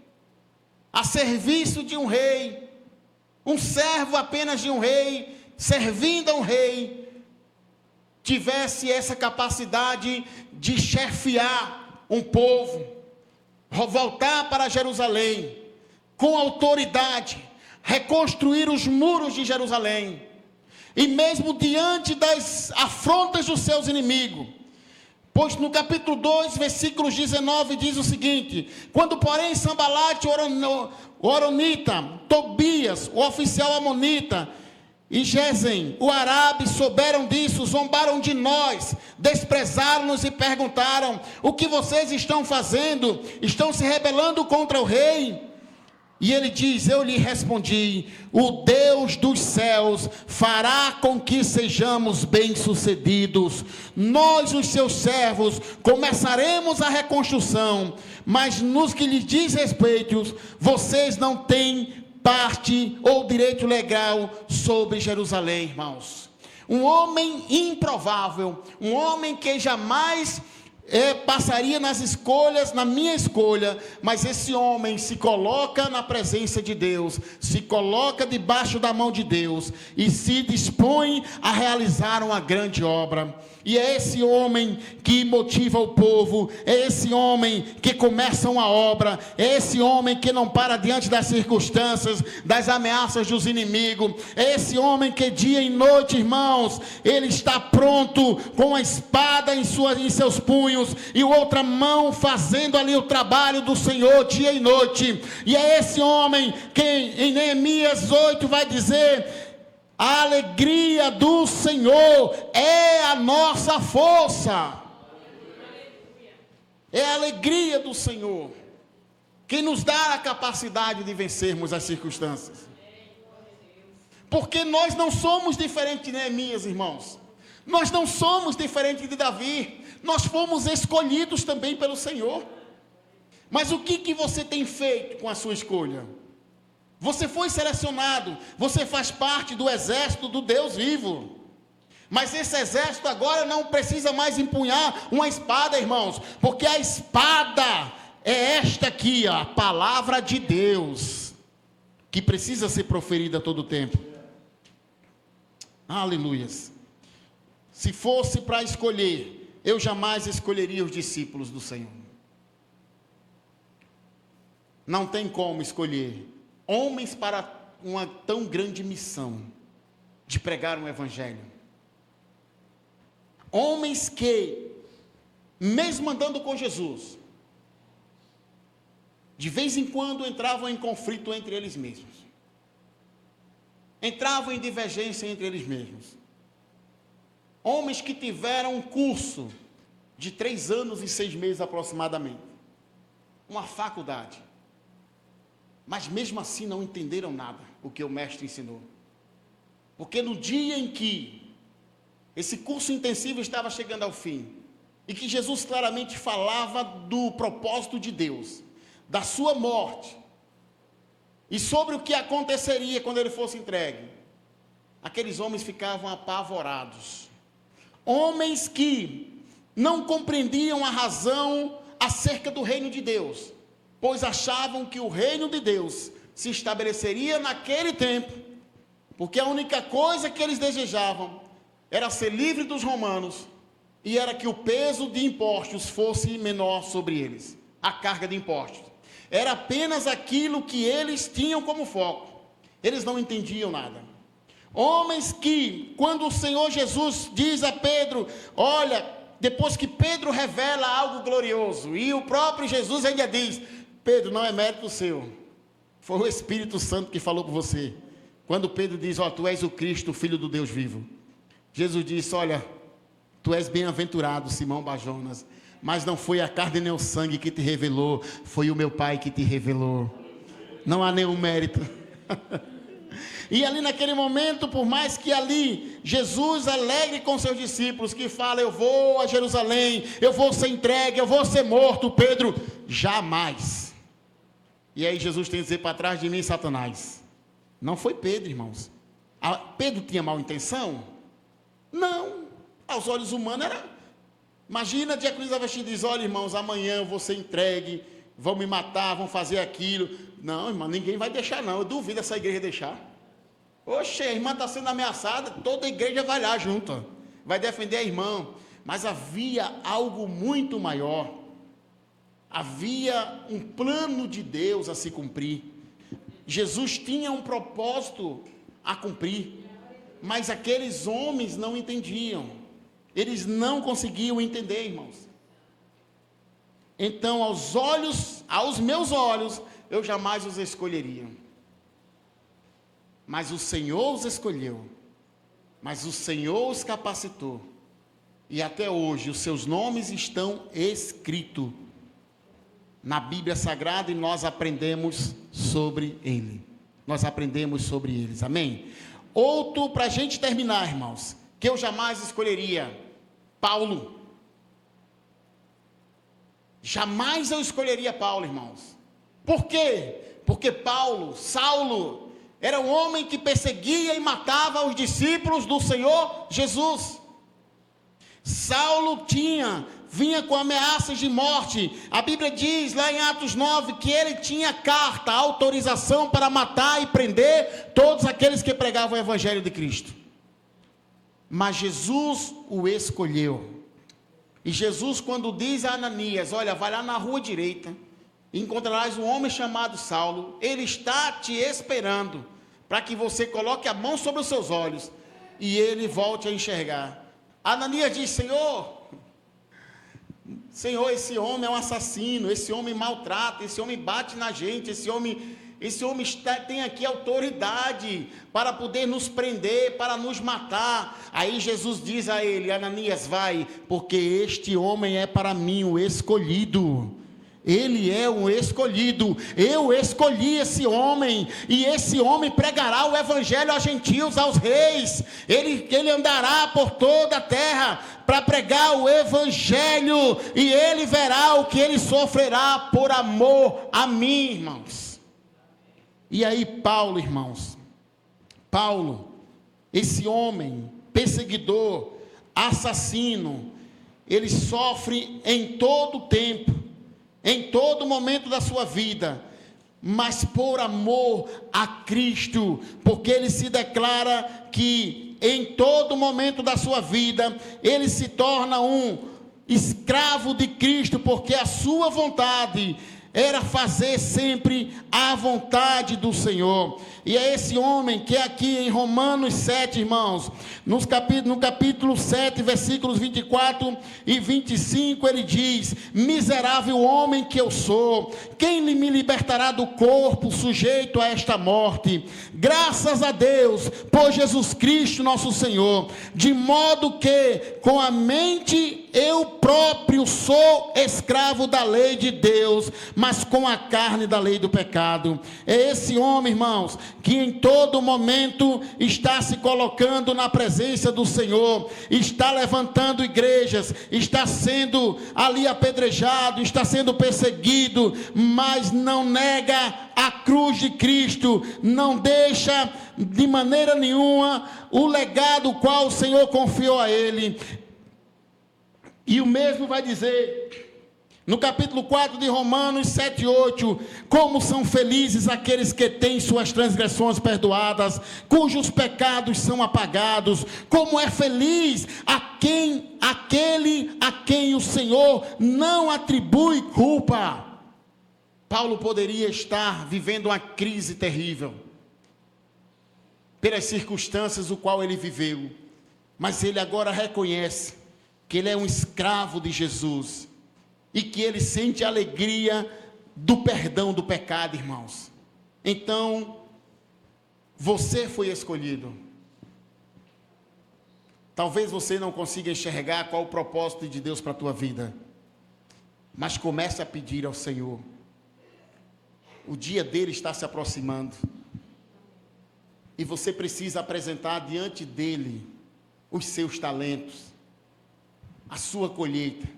a serviço de um rei, um servo apenas de um rei, servindo a um rei, tivesse essa capacidade de chefiar um povo, voltar para Jerusalém, com autoridade, reconstruir os muros de Jerusalém, e mesmo diante das afrontas dos seus inimigos. Pois no capítulo 2, versículos 19, diz o seguinte: quando porém Sambalate, o Horonita, Tobias, o oficial amonita, e Gesem, o Arabe, souberam disso, zombaram de nós, desprezaram-nos e perguntaram: o que vocês estão fazendo? Estão se rebelando contra o rei? E ele diz: eu lhe respondi: o Deus dos céus fará com que sejamos bem-sucedidos. Nós, os seus servos, começaremos a reconstrução, mas nos que lhe diz respeito, vocês não têm parte ou direito legal sobre Jerusalém, irmãos. Um homem improvável, um homem que jamais passaria nas escolhas, na minha escolha, mas esse homem se coloca na presença de Deus, se coloca debaixo da mão de Deus e se dispõe a realizar uma grande obra. E é esse homem que motiva o povo, é esse homem que começa uma obra, é esse homem que não para diante das circunstâncias, das ameaças dos inimigos, é esse homem que dia e noite, irmãos, ele está pronto com a espada em seus punhos e outra mão fazendo ali o trabalho do Senhor dia e noite. E é esse homem que em Neemias 8 vai dizer: a alegria do Senhor é a nossa força. É a alegria do Senhor que nos dá a capacidade de vencermos as circunstâncias. Porque nós não somos diferentes de Neemias, irmãos. Nós não somos diferentes de Davi. Nós fomos escolhidos também pelo Senhor. Mas o que você tem feito com a sua escolha? Você foi selecionado. Você faz parte do exército do Deus vivo. Mas esse exército agora não precisa mais empunhar uma espada, irmãos. Porque a espada é esta aqui, a palavra de Deus, que precisa ser proferida a todo tempo. Aleluias. Se fosse para escolher, eu jamais escolheria os discípulos do Senhor. Não tem como escolher homens para uma tão grande missão de pregar um evangelho. Homens que, mesmo andando com Jesus, de vez em quando entravam em conflito entre eles mesmos. Entravam em divergência entre eles mesmos. Homens que tiveram um curso de 3 anos e 6 meses aproximadamente. Uma faculdade. Mas mesmo assim não entenderam nada o que o mestre ensinou. Porque no dia em que esse curso intensivo estava chegando ao fim, e que Jesus claramente falava do propósito de Deus, da sua morte, e sobre o que aconteceria quando ele fosse entregue, aqueles homens ficavam apavorados. Homens que não compreendiam a razão acerca do reino de Deus, pois achavam que o reino de Deus se estabeleceria naquele tempo, porque a única coisa que eles desejavam era ser livre dos romanos, e era que o peso de impostos fosse menor sobre eles, a carga de impostos. Era apenas aquilo que eles tinham como foco. Eles não entendiam nada. Homens que, quando o Senhor Jesus diz a Pedro, olha, depois que Pedro revela algo glorioso, e o próprio Jesus ainda diz, Pedro, não é mérito seu, foi o Espírito Santo que falou com você. Quando Pedro diz, ó, tu és o Cristo, o Filho do Deus vivo. Jesus disse, olha, tu és bem-aventurado, Simão Bajonas, mas não foi a carne nem o sangue que te revelou, foi o meu Pai que te revelou. Não há nenhum mérito. E ali naquele momento, por mais que ali, Jesus alegre com seus discípulos, que fala, eu vou a Jerusalém, eu vou ser entregue, eu vou ser morto, Pedro, jamais. E aí Jesus tem que dizer, para trás de mim, Satanás. Não foi Pedro, irmãos. Pedro tinha mal intenção? Não. Aos olhos humanos era... Imagina, dia que Avesti diz, olha irmãos, amanhã eu vou ser entregue, vão me matar, vão fazer aquilo. Não, irmão, ninguém vai deixar não, eu duvido essa igreja deixar. Oxe, a irmã está sendo ameaçada, toda a igreja vai lá junto, vai defender a irmã. Mas havia algo muito maior, havia um plano de Deus a se cumprir. Jesus tinha um propósito a cumprir, mas aqueles homens não entendiam. Eles não conseguiam entender, irmãos. Então, aos meus olhos, eu jamais os escolheria. Mas o Senhor os escolheu. Mas o Senhor os capacitou. E até hoje, os seus nomes estão escritos na Bíblia Sagrada e nós aprendemos sobre ele. Nós aprendemos sobre eles, amém? Outro, para a gente terminar, irmãos, que eu jamais escolheria, Paulo. Jamais eu escolheria Paulo, irmãos. Por quê? Porque Saulo, era um homem que perseguia e matava os discípulos do Senhor Jesus. Saulo vinha com ameaças de morte. A Bíblia diz lá em Atos 9 que ele tinha carta, autorização para matar e prender todos aqueles que pregavam o Evangelho de Cristo. Mas Jesus o escolheu. E Jesus, quando diz a Ananias, olha, vai lá na rua direita, encontrarás um homem chamado Saulo, ele está te esperando, para que você coloque a mão sobre os seus olhos, e ele volte a enxergar. Ananias diz, Senhor, Senhor, esse homem é um assassino, esse homem maltrata, esse homem bate na gente, esse homem tem aqui autoridade para poder nos prender, para nos matar. Aí Jesus diz a ele: Ananias, vai, porque este homem é para mim o escolhido. Ele é um escolhido, eu escolhi esse homem, e esse homem pregará o evangelho aos gentios, aos reis, ele andará por toda a terra, para pregar o evangelho, e ele verá o que ele sofrerá, por amor a mim, irmãos. E aí Paulo, irmãos, esse homem, perseguidor, assassino, ele sofre em todo o tempo, em todo momento da sua vida, mas por amor a Cristo, porque ele se declara que em todo momento da sua vida, ele se torna um escravo de Cristo, porque a sua vontade era fazer sempre a vontade do Senhor. E é esse homem que é aqui em Romanos 7, irmãos, no capítulo 7, versículos 24 e 25, ele diz: miserável homem que eu sou, quem me libertará do corpo sujeito a esta morte? Graças a Deus por Jesus Cristo nosso Senhor, de modo que com a mente eu próprio sou escravo da lei de Deus, mas com a carne da lei do pecado. É esse homem, irmãos, que em todo momento está se colocando na presença do Senhor, está levantando igrejas, está sendo ali apedrejado, está sendo perseguido, mas não nega a cruz de Cristo, não deixa de maneira nenhuma o legado qual o Senhor confiou a ele. E o mesmo vai dizer no capítulo 4 de Romanos 7 e 8, como são felizes aqueles que têm suas transgressões perdoadas, cujos pecados são apagados, como é feliz aquele a quem o Senhor não atribui culpa. Paulo poderia estar vivendo uma crise terrível, pelas circunstâncias o qual ele viveu, mas ele agora reconhece que ele é um escravo de Jesus, e que ele sente a alegria do perdão do pecado, irmãos. Então, você foi escolhido. Talvez você não consiga enxergar qual o propósito de Deus para a tua vida, mas comece a pedir ao Senhor. O dia dele está se aproximando, e você precisa apresentar diante dele os seus talentos, a sua colheita,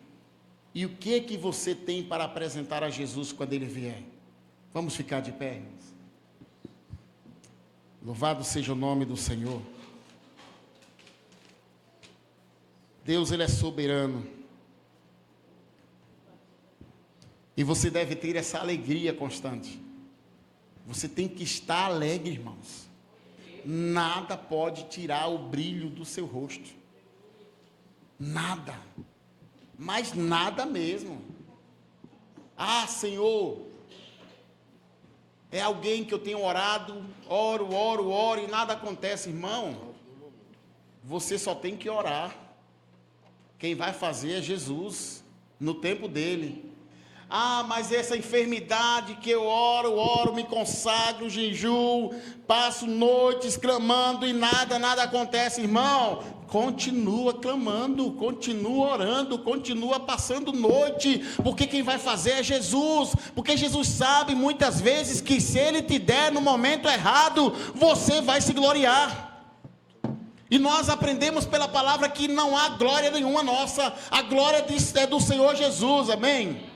e o que você tem para apresentar a Jesus quando ele vier. Vamos ficar de pé, irmãos. Louvado seja o nome do Senhor. Deus, ele é soberano, e você deve ter essa alegria constante. Você tem que estar alegre, irmãos. Nada pode tirar o brilho do seu rosto. Nada, mas nada mesmo. Ah, Senhor, é alguém que eu tenho orado, oro, e nada acontece. Irmão, você só tem que orar. Quem vai fazer é Jesus, no tempo dele. Ah, mas essa enfermidade que eu oro, me consagro, jejuo, passo noites clamando e nada acontece. Irmão, continua clamando, continua orando, continua passando noite, porque quem vai fazer é Jesus, porque Jesus sabe muitas vezes que se ele te der no momento errado, você vai se gloriar. E nós aprendemos pela palavra que não há glória nenhuma nossa, a glória é do Senhor Jesus, amém?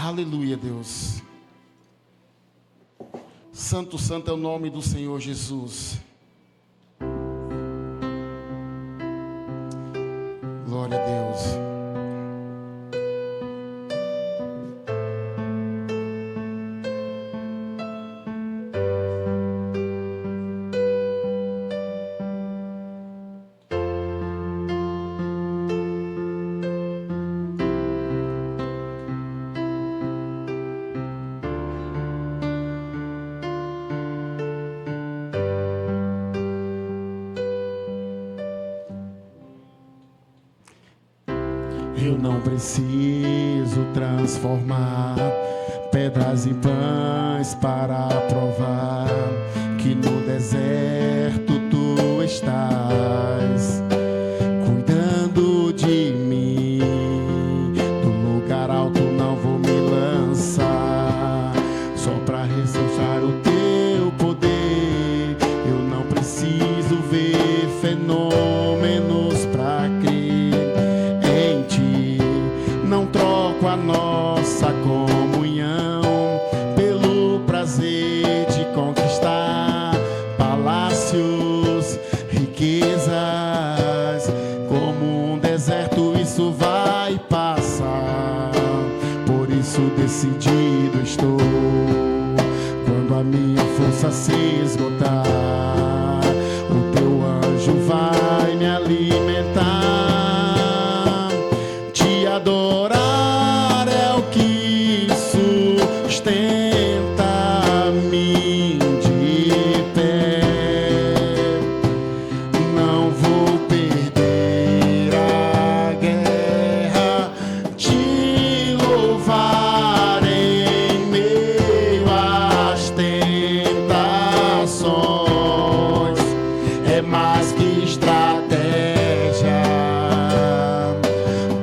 Aleluia, Deus. Santo, santo é o nome do Senhor Jesus. Glória a Deus. Eu não preciso transformar pedras em pães para provar que no deserto tu estás cuidando de mim. Do lugar alto não vou me lançar só para ressaltar o teu poder. Eu não preciso ver fenômenos para crer em ti. Não troco a nossa comunhão pelo prazer de conquistar palácios, riquezas. Como um deserto isso vai passar. Por isso decidido estou, quando a minha força se esgotar, o teu anjo vai me alimentar. Te adorar é o que sustenta-me de pé. Não vou perder a guerra, te louvar em meio às tentações. É mais que estratégia.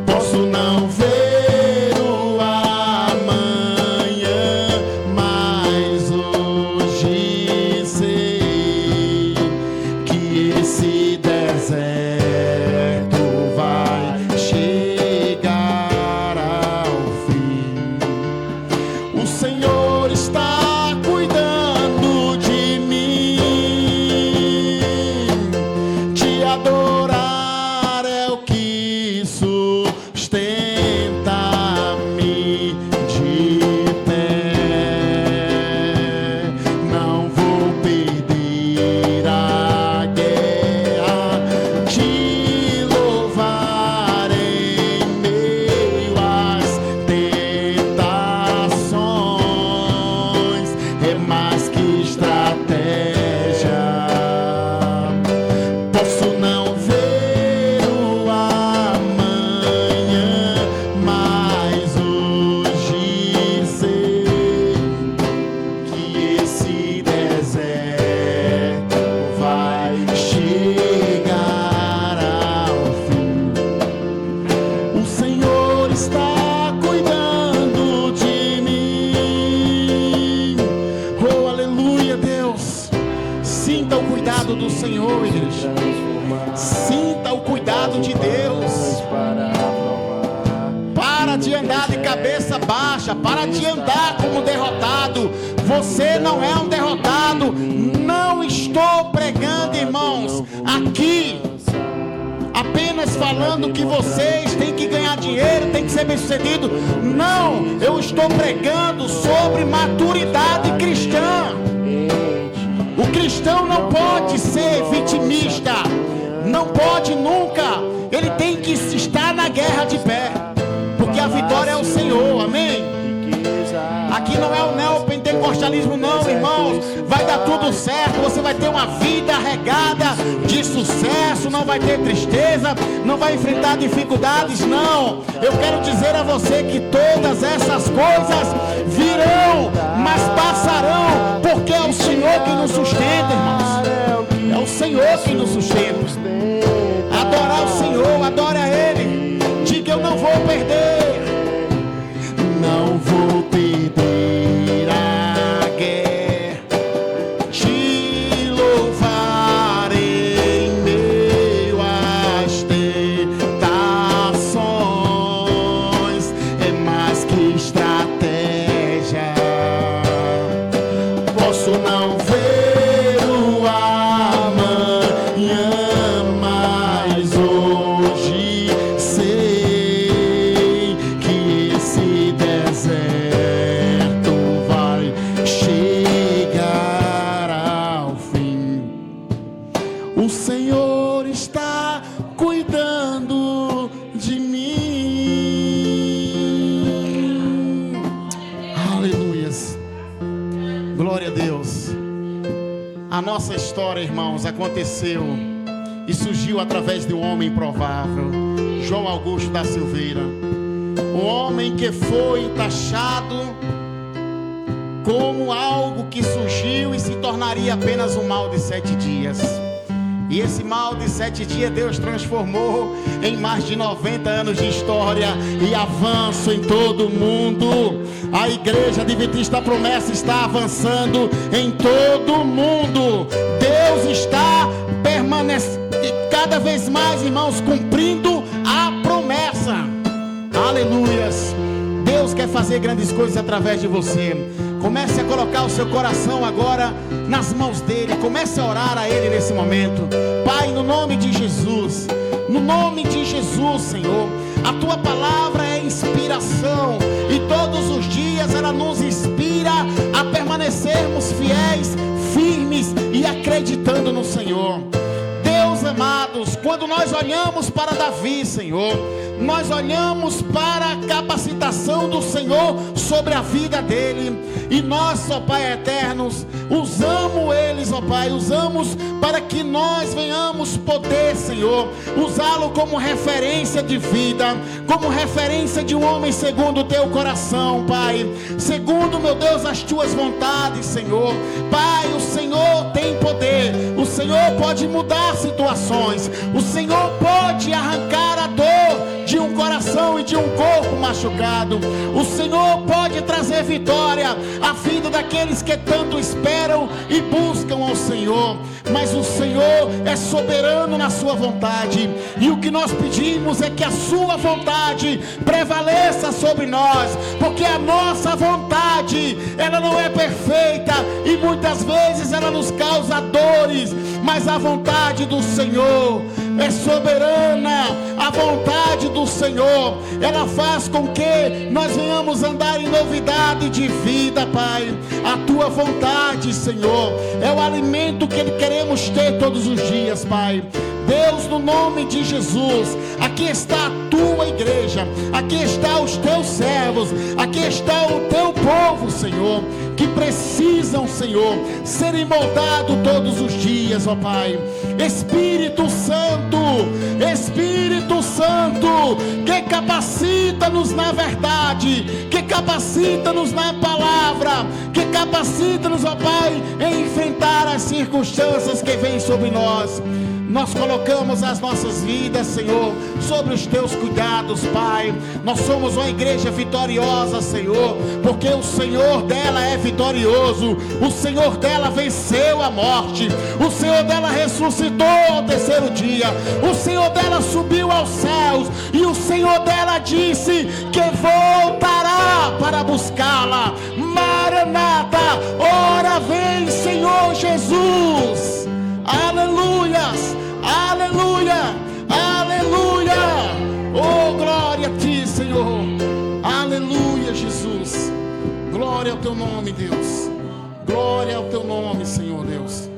Posso não ver o amanhã, mas hoje sei que esse deserto vai chegar ao fim. O Senhor está cuidando de mim. Te adorar é o que sustenta-me de pé. Não vou perder a guerra, te louvar em meio às tentações. É mais que estratégia. Posso não ver o amanhã, mas hoje sei que esse deserto vai chegar ao fim. O Senhor está cuidando de mim. Oh, aleluia, Deus. Sinta o cuidado do Senhor, igreja. Sinta o cuidado de Deus. Para de andar de cabeça baixa. Para de andar como derrotado. Você não é um derrotado. Não estou pregando, irmãos, aqui apenas falando que vocês têm que ganhar dinheiro, têm que ser bem-sucedido. Não, eu estou pregando sobre maturidade cristã. O cristão não pode ser vitimista, não pode nunca. Ele tem que estar na guerra de pé, porque a vitória é o Senhor, amém? Aqui não é o neopentecostalismo não, irmãos. Vai dar tudo certo, você vai ter uma vida regada de sucesso, não vai ter tristeza, não vai enfrentar dificuldades, não. Eu quero dizer a você que todas essas coisas virão, mas passarão, porque é o Senhor que nos sustenta, irmãos. É o Senhor que nos sustenta. Adorar o Senhor, adore a Ele. Diga: eu não vou perder. Não vou perder a guerra, te louvar em meio às tentações. É mais que estratégia. Posso não ver o amanhã, mas hoje sei que esse deserto vai chegar ao fim. O Senhor está cuidando de mim. Aleluias. Glória a Deus. A nossa história, irmãos, aconteceu e surgiu através de um homem provável, João Augusto da Silveira. Um homem que foi taxado como algo que surgiu e se tornaria apenas um mal de 7 dias. E esse mal de 7 dias Deus transformou em mais de 90 anos de história e avanço em todo o mundo. A Igreja Adventista da Promessa está avançando em todo o mundo. Deus está permanecendo cada vez mais, irmãos, cumprindo a promessa. Aleluias. Deus quer fazer grandes coisas através de você. Comece a colocar o seu coração agora nas mãos dele. Comece a orar a ele nesse momento. Pai, no nome de Jesus, no nome de Jesus, Senhor, a tua palavra é inspiração e todos os dias ela nos inspira a permanecermos fiéis, firmes e acreditando no Senhor. Deus amados, quando nós olhamos para Davi, Senhor, nós olhamos para a capacitação do Senhor sobre a vida dele, e nós, ó Pai eternos, usamos eles, ó Pai, usamos para que nós venhamos poder, Senhor, usá-lo como referência de vida, como referência de um homem segundo o teu coração, Pai, segundo, meu Deus, as tuas vontades, Senhor. Pai, o Senhor tem poder, o Senhor pode mudar situações, o Senhor pode arrancar a dor de um coração e de um corpo machucado. O Senhor pode trazer vitória à vida daqueles que tanto esperam e buscam ao Senhor. Mas o Senhor é soberano na sua vontade, e o que nós pedimos é que a sua vontade prevaleça sobre nós, porque a nossa vontade, ela não é perfeita e muitas vezes ela nos causa dores, mas a vontade do Senhor é soberana. A vontade do Senhor, ela faz com que nós venhamos andar em novidade de vida, Pai. A tua vontade, Senhor, é o alimento que queremos ter todos os dias, Pai. Deus, no nome de Jesus, aqui está a tua igreja, aqui está os teus servos, aqui está o teu povo, Senhor, que precisam, Senhor, serem moldados todos os dias, ó Pai. Espírito Santo, Espírito Santo, que capacita-nos na verdade, que capacita-nos na palavra, que capacita-nos, ó Pai, em enfrentar as circunstâncias que vêm sobre nós. Nós colocamos as nossas vidas, Senhor, sobre os teus cuidados, Pai. Nós somos uma igreja vitoriosa, Senhor, porque o Senhor dela é vitorioso. O Senhor dela venceu a morte. O Senhor dela ressuscitou ao terceiro dia. O Senhor dela subiu aos céus. E o Senhor dela disse que voltará para buscá-la. Maranata, ora vem, Senhor Jesus. Aleluias. Aleluia, aleluia, oh glória a ti, Senhor, aleluia, Jesus, glória ao teu nome, Deus, glória ao teu nome, Senhor Deus,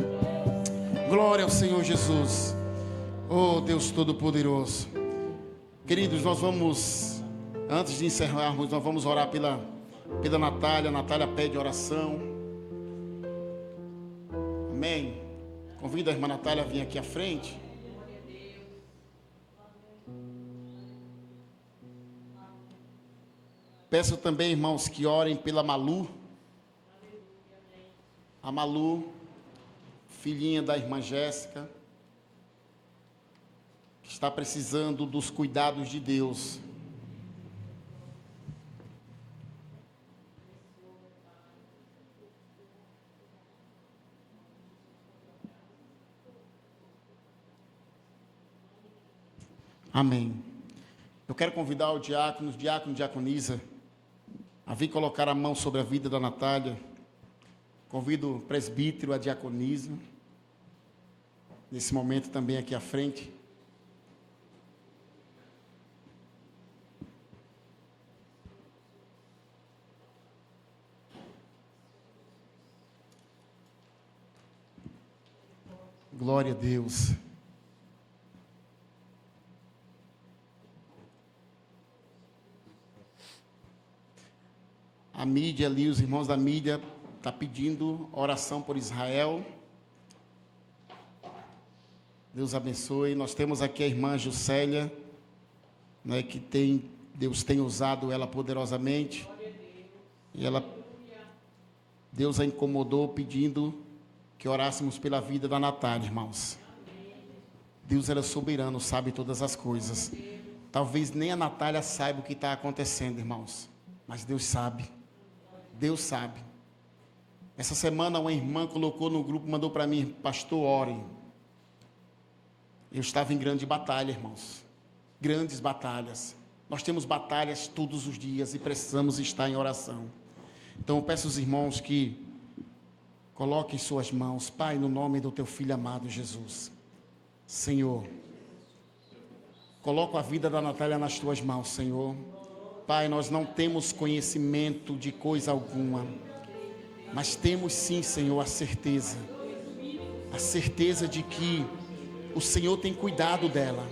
glória ao Senhor Jesus, oh Deus Todo-Poderoso. Queridos, nós vamos, antes de encerrarmos, nós vamos orar pela Natália. Natália pede oração, amém. Convido a irmã Natália a vir aqui à frente. Peço também, irmãos, que orem pela Malu. A Malu, filhinha da irmã Jéssica, que está precisando dos cuidados de Deus. Amém. Eu quero convidar o diácono e diaconisa a vir colocar a mão sobre a vida da Natália. Convido o presbítero, a diaconisa, nesse momento também aqui à frente. Glória a Deus. A mídia ali, os irmãos da mídia, está pedindo oração por Israel. Deus abençoe. Nós temos aqui a irmã Juscelia, né, que Deus tem usado ela poderosamente. E Deus a incomodou pedindo que orássemos pela vida da Natália, irmãos. Deus era soberano, sabe todas as coisas. Talvez nem a Natália saiba o que está acontecendo, irmãos. Mas Deus sabe. Deus sabe. Essa semana uma irmã colocou no grupo, mandou para mim: pastor, orem. Eu estava em grande batalha, irmãos. Grandes batalhas. Nós temos batalhas todos os dias e precisamos estar em oração. Então eu peço aos irmãos que coloquem suas mãos. Pai, no nome do teu filho amado Jesus. Senhor, coloco a vida da Natália nas tuas mãos, Senhor. Pai, nós não temos conhecimento de coisa alguma, mas temos sim, Senhor, a certeza de que o Senhor tem cuidado dela.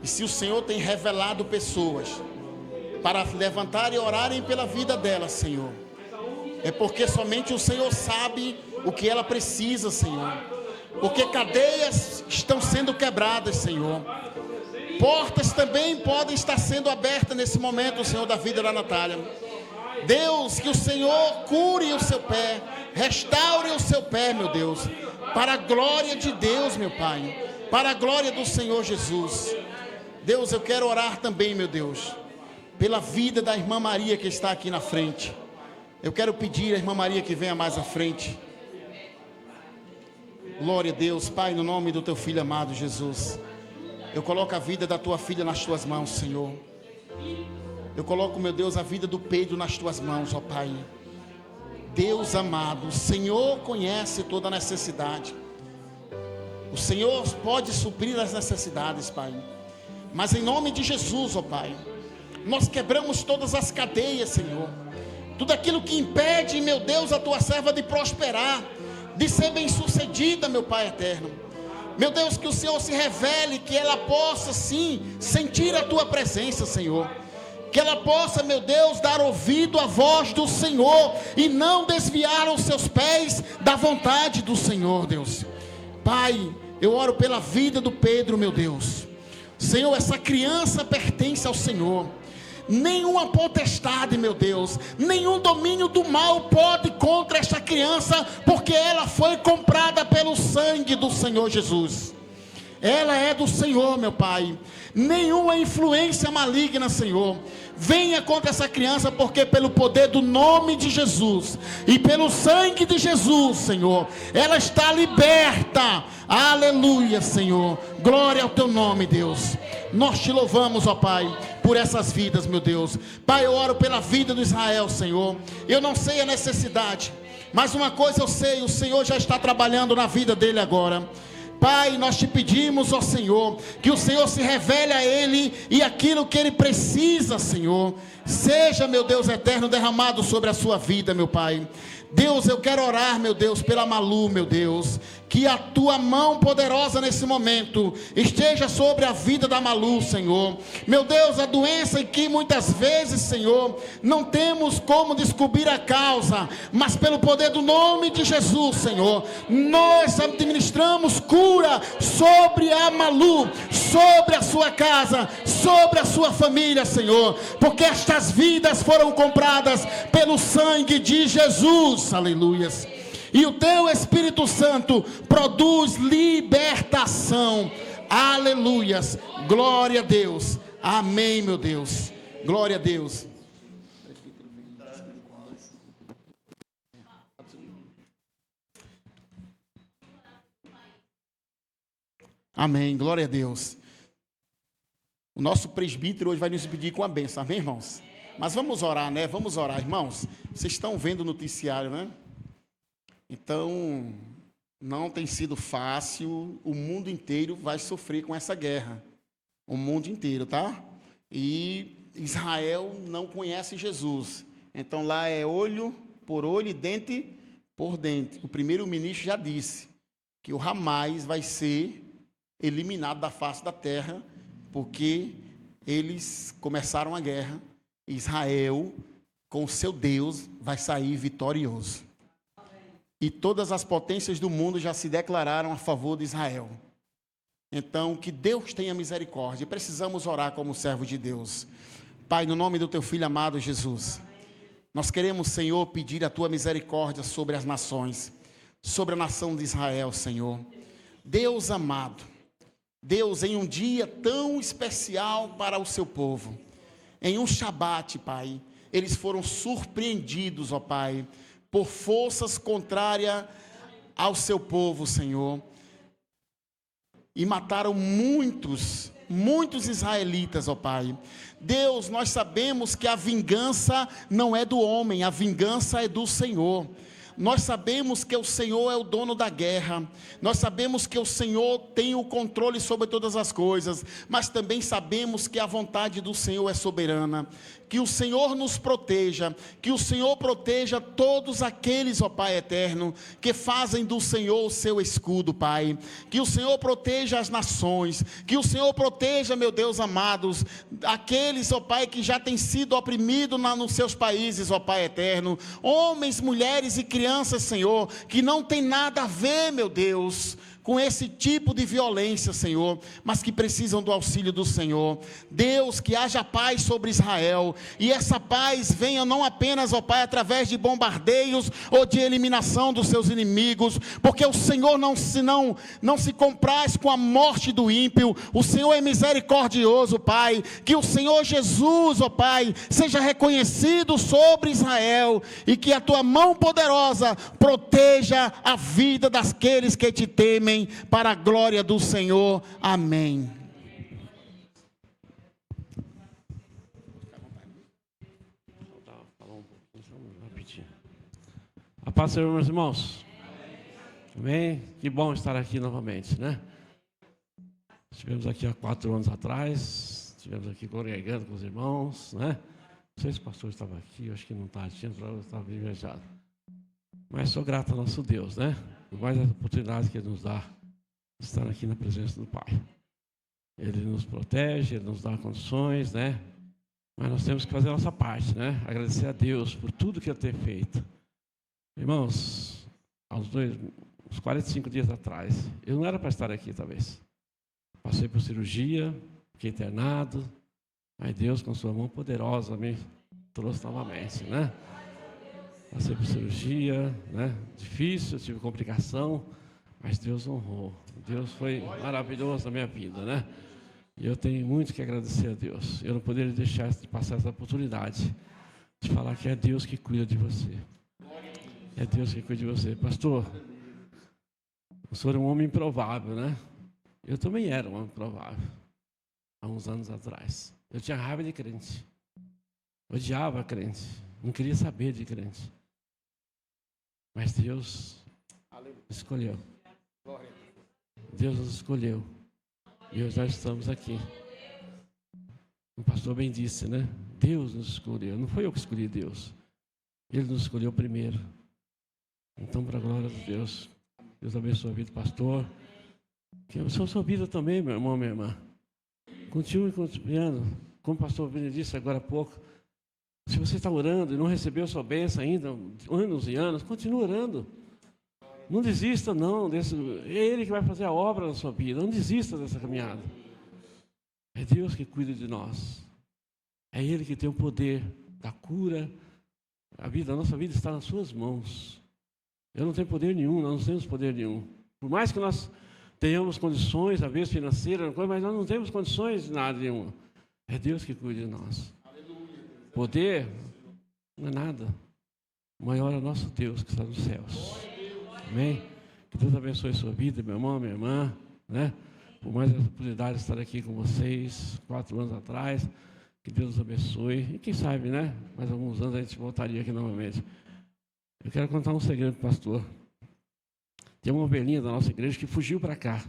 E se o Senhor tem revelado pessoas para levantar e orarem pela vida dela, Senhor, é porque somente o Senhor sabe o que ela precisa, Senhor. Porque cadeias estão sendo quebradas, Senhor. Portas também podem estar sendo abertas nesse momento, Senhor, da vida da Natália. Deus, que o Senhor cure o seu pé, restaure o seu pé, meu Deus, para a glória de Deus, meu Pai, para a glória do Senhor Jesus. Deus, eu quero orar também, meu Deus, pela vida da irmã Maria que está aqui na frente. Eu quero pedir à irmã Maria que venha mais à frente. Glória a Deus, Pai, no nome do teu filho amado Jesus. Eu coloco a vida da tua filha nas tuas mãos, Senhor. Eu coloco, meu Deus, a vida do Pedro nas tuas mãos, ó Pai. Deus amado, o Senhor conhece toda a necessidade. O Senhor pode suprir as necessidades, Pai. Mas em nome de Jesus, ó Pai, nós quebramos todas as cadeias, Senhor. Tudo aquilo que impede, meu Deus, a tua serva de prosperar, de ser bem sucedida, meu Pai eterno. Meu Deus, que o Senhor se revele, que ela possa sim sentir a tua presença, Senhor. Que ela possa, meu Deus, dar ouvido à voz do Senhor e não desviar os seus pés da vontade do Senhor, Deus. Pai, eu oro pela vida do Pedro, meu Deus. Senhor, essa criança pertence ao Senhor. Nenhuma potestade, meu Deus, nenhum domínio do mal pode contra esta criança, porque ela foi comprada pelo sangue do Senhor Jesus. Ela é do Senhor, meu Pai. Nenhuma influência maligna, Senhor, venha contra essa criança, porque pelo poder do nome de Jesus e pelo sangue de Jesus, Senhor, ela está liberta. Aleluia, Senhor. Glória ao teu nome, Deus. Nós te louvamos, ó Pai, por essas vidas, meu Deus. Pai, eu oro pela vida do Israel, Senhor. Eu não sei a necessidade, mas uma coisa eu sei: o Senhor já está trabalhando na vida dele agora. Pai, nós te pedimos, ó Senhor, que o Senhor se revele a ele e aquilo que ele precisa, Senhor, seja, meu Deus eterno, derramado sobre a sua vida, meu Pai. Deus, eu quero orar, meu Deus, pela Malu, meu Deus, que a tua mão poderosa nesse momento esteja sobre a vida da Malu, Senhor. Meu Deus, a doença em que muitas vezes, Senhor, não temos como descobrir a causa, mas pelo poder do nome de Jesus, Senhor, nós administramos cura sobre a Malu, sobre a sua casa, sobre a sua família, Senhor, porque estas vidas foram compradas pelo sangue de Jesus. Aleluias. E o teu Espírito Santo produz libertação. Aleluias. Glória a Deus. Amém, meu Deus. Glória a Deus. Amém. Glória a Deus. O nosso presbítero hoje vai nos pedir com a bênção. Amém, irmãos? Mas vamos orar, né? Vamos orar, irmãos. Vocês estão vendo o noticiário, né? Então, não tem sido fácil. O mundo inteiro vai sofrer com essa guerra. O mundo inteiro, tá? E Israel não conhece Jesus. Então, lá é olho por olho e dente por dente. O primeiro-ministro já disse que o Hamas vai ser eliminado da face da terra, porque eles começaram a guerra. Israel, com o seu Deus, vai sair vitorioso. E todas as potências do mundo já se declararam a favor de Israel. Então, que Deus tenha misericórdia. Precisamos orar como servo de Deus. Pai, no nome do teu Filho amado Jesus, nós queremos, Senhor, pedir a tua misericórdia sobre as nações, sobre a nação de Israel, Senhor. Deus amado, Deus, em um dia tão especial para o seu povo, em um Shabat, Pai, eles foram surpreendidos, ó Pai, por forças contrárias ao seu povo, Senhor, e mataram muitos israelitas, ó Pai. Deus, nós sabemos que a vingança não é do homem, a vingança é do Senhor. Nós sabemos que o Senhor é o dono da guerra, nós sabemos que o Senhor tem o controle sobre todas as coisas, mas também sabemos que a vontade do Senhor é soberana. Que o Senhor nos proteja, que o Senhor proteja todos aqueles, ó Pai eterno, que fazem do Senhor o seu escudo, Pai. Que o Senhor proteja as nações, que o Senhor proteja, meu Deus amados, aqueles, ó Pai, que já têm sido oprimidos nos seus países, ó Pai eterno, homens, mulheres e crianças, Senhor, que não tem nada a ver, meu Deus, com esse tipo de violência, Senhor, mas que precisam do auxílio do Senhor. Deus, que haja paz sobre Israel, e essa paz venha não apenas, ó Pai, através de bombardeios ou de eliminação dos seus inimigos, porque o Senhor não se compraz com a morte do ímpio. O Senhor é misericordioso, Pai. Que o Senhor Jesus, ó Pai, seja reconhecido sobre Israel, e que a tua mão poderosa proteja a vida daqueles que te temem, para a glória do Senhor. Amém. A paz do Senhor, meus irmãos. Amém? Que bom estar aqui novamente, né? Estivemos aqui há 4 anos atrás, estivemos aqui congregando com os irmãos, né? Não sei se o pastor estava aqui, eu acho que não estava, estava viajado. Mas sou grato ao nosso Deus, né? Por mais as oportunidades que Ele nos dá de estar aqui na presença do Pai. Ele nos protege, Ele nos dá condições, né? Mas nós temos que fazer a nossa parte, né? Agradecer a Deus por tudo que Ele tem feito. Irmãos, uns 45 dias atrás, eu não era para estar aqui, talvez. Passei por cirurgia, fiquei internado, mas Deus, com sua mão poderosa, me trouxe novamente, né? Passei por cirurgia, né? Difícil, tive complicação, mas Deus honrou. Deus foi maravilhoso na minha vida, né? E eu tenho muito que agradecer a Deus. Eu não poderia deixar de passar essa oportunidade de falar que é Deus que cuida de você. É Deus que cuida de você. Pastor, o senhor é um homem improvável, né? Eu também era um homem improvável, há uns anos atrás. Eu tinha raiva de crente. Odiava crente. Não queria saber de crente. Mas Deus escolheu. Deus nos escolheu. E hoje nós estamos aqui. O pastor bem disse, né? Deus nos escolheu. Não foi eu que escolhi Deus. Ele nos escolheu primeiro. Então, para a glória de Deus, Deus abençoe a vida do pastor. Que abençoe a sua vida também, meu irmão, minha irmã. Continue confiando. Como o pastor Vini disse agora há pouco, se você está orando e não recebeu sua bênção ainda, anos e anos, continue orando. Não desista, não. É Ele que vai fazer a obra na sua vida. Não desista dessa caminhada. É Deus que cuida de nós. É Ele que tem o poder da cura. A nossa vida está nas suas mãos. Eu não tenho poder nenhum, nós não temos poder nenhum. Por mais que nós tenhamos condições, às vezes financeiras, mas nós não temos condições de nada nenhuma. É Deus que cuida de nós. Poder não é nada. O maior é o nosso Deus que está nos céus. Amém? Que Deus abençoe a sua vida, meu irmão, minha irmã, né? Por mais a oportunidade de estar aqui com vocês 4 anos atrás. Que Deus nos abençoe. E quem sabe, né? Mais alguns anos a gente voltaria aqui novamente. Eu quero contar um segredo para o pastor. Tem uma ovelhinha da nossa igreja que fugiu para cá.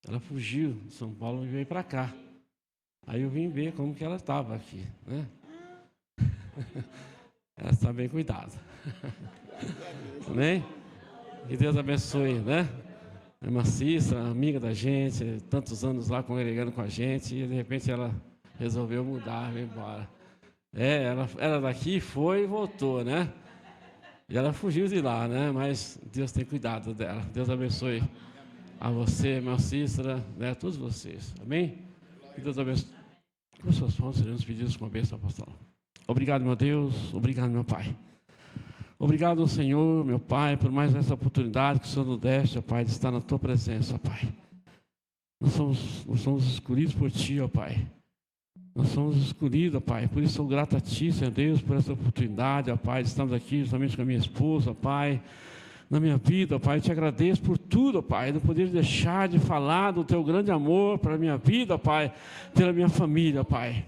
Ela fugiu de São Paulo e veio para cá. Aí eu vim ver como que ela estava aqui, né? Ela está bem cuidada. Amém? Que Deus abençoe, né? A irmã Cícera, amiga da gente, tantos anos lá congregando com a gente, e de repente ela resolveu mudar, veio embora. Ela era daqui, foi e voltou, né? E ela fugiu de lá, né? Mas Deus tem cuidado dela. Deus abençoe A você, minha Cícera, né, a todos vocês. Amém? Que Deus abençoe. Com suas mãos, seremos pedidos com a bênção apostólica. Obrigado, meu Deus. Obrigado, meu Pai. Obrigado, Senhor, meu Pai, por mais essa oportunidade que o Senhor nos deste, ó Pai, de estar na Tua presença, ó Pai. Nós somos escolhidos por Ti, ó Pai. Nós somos escolhidos, ó Pai. Por isso sou grato a Ti, Senhor Deus, por essa oportunidade, ó Pai. Estamos aqui justamente com a minha esposa, ó Pai. Na minha vida, ó Pai, eu te agradeço por tudo, ó Pai. Não poder deixar de falar do Teu grande amor para a minha vida, ó Pai. Pela minha família, ó Pai.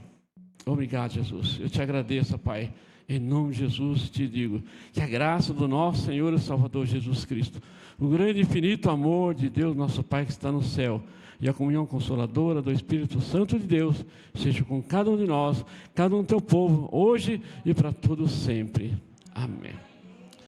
Obrigado, Jesus. Eu te agradeço, ó Pai. Em nome de Jesus te digo que a graça do nosso Senhor e Salvador Jesus Cristo, o grande e infinito amor de Deus, nosso Pai que está no céu, e a comunhão consoladora do Espírito Santo de Deus, seja com cada um de nós, cada um do teu povo, hoje e para todos sempre. Amém.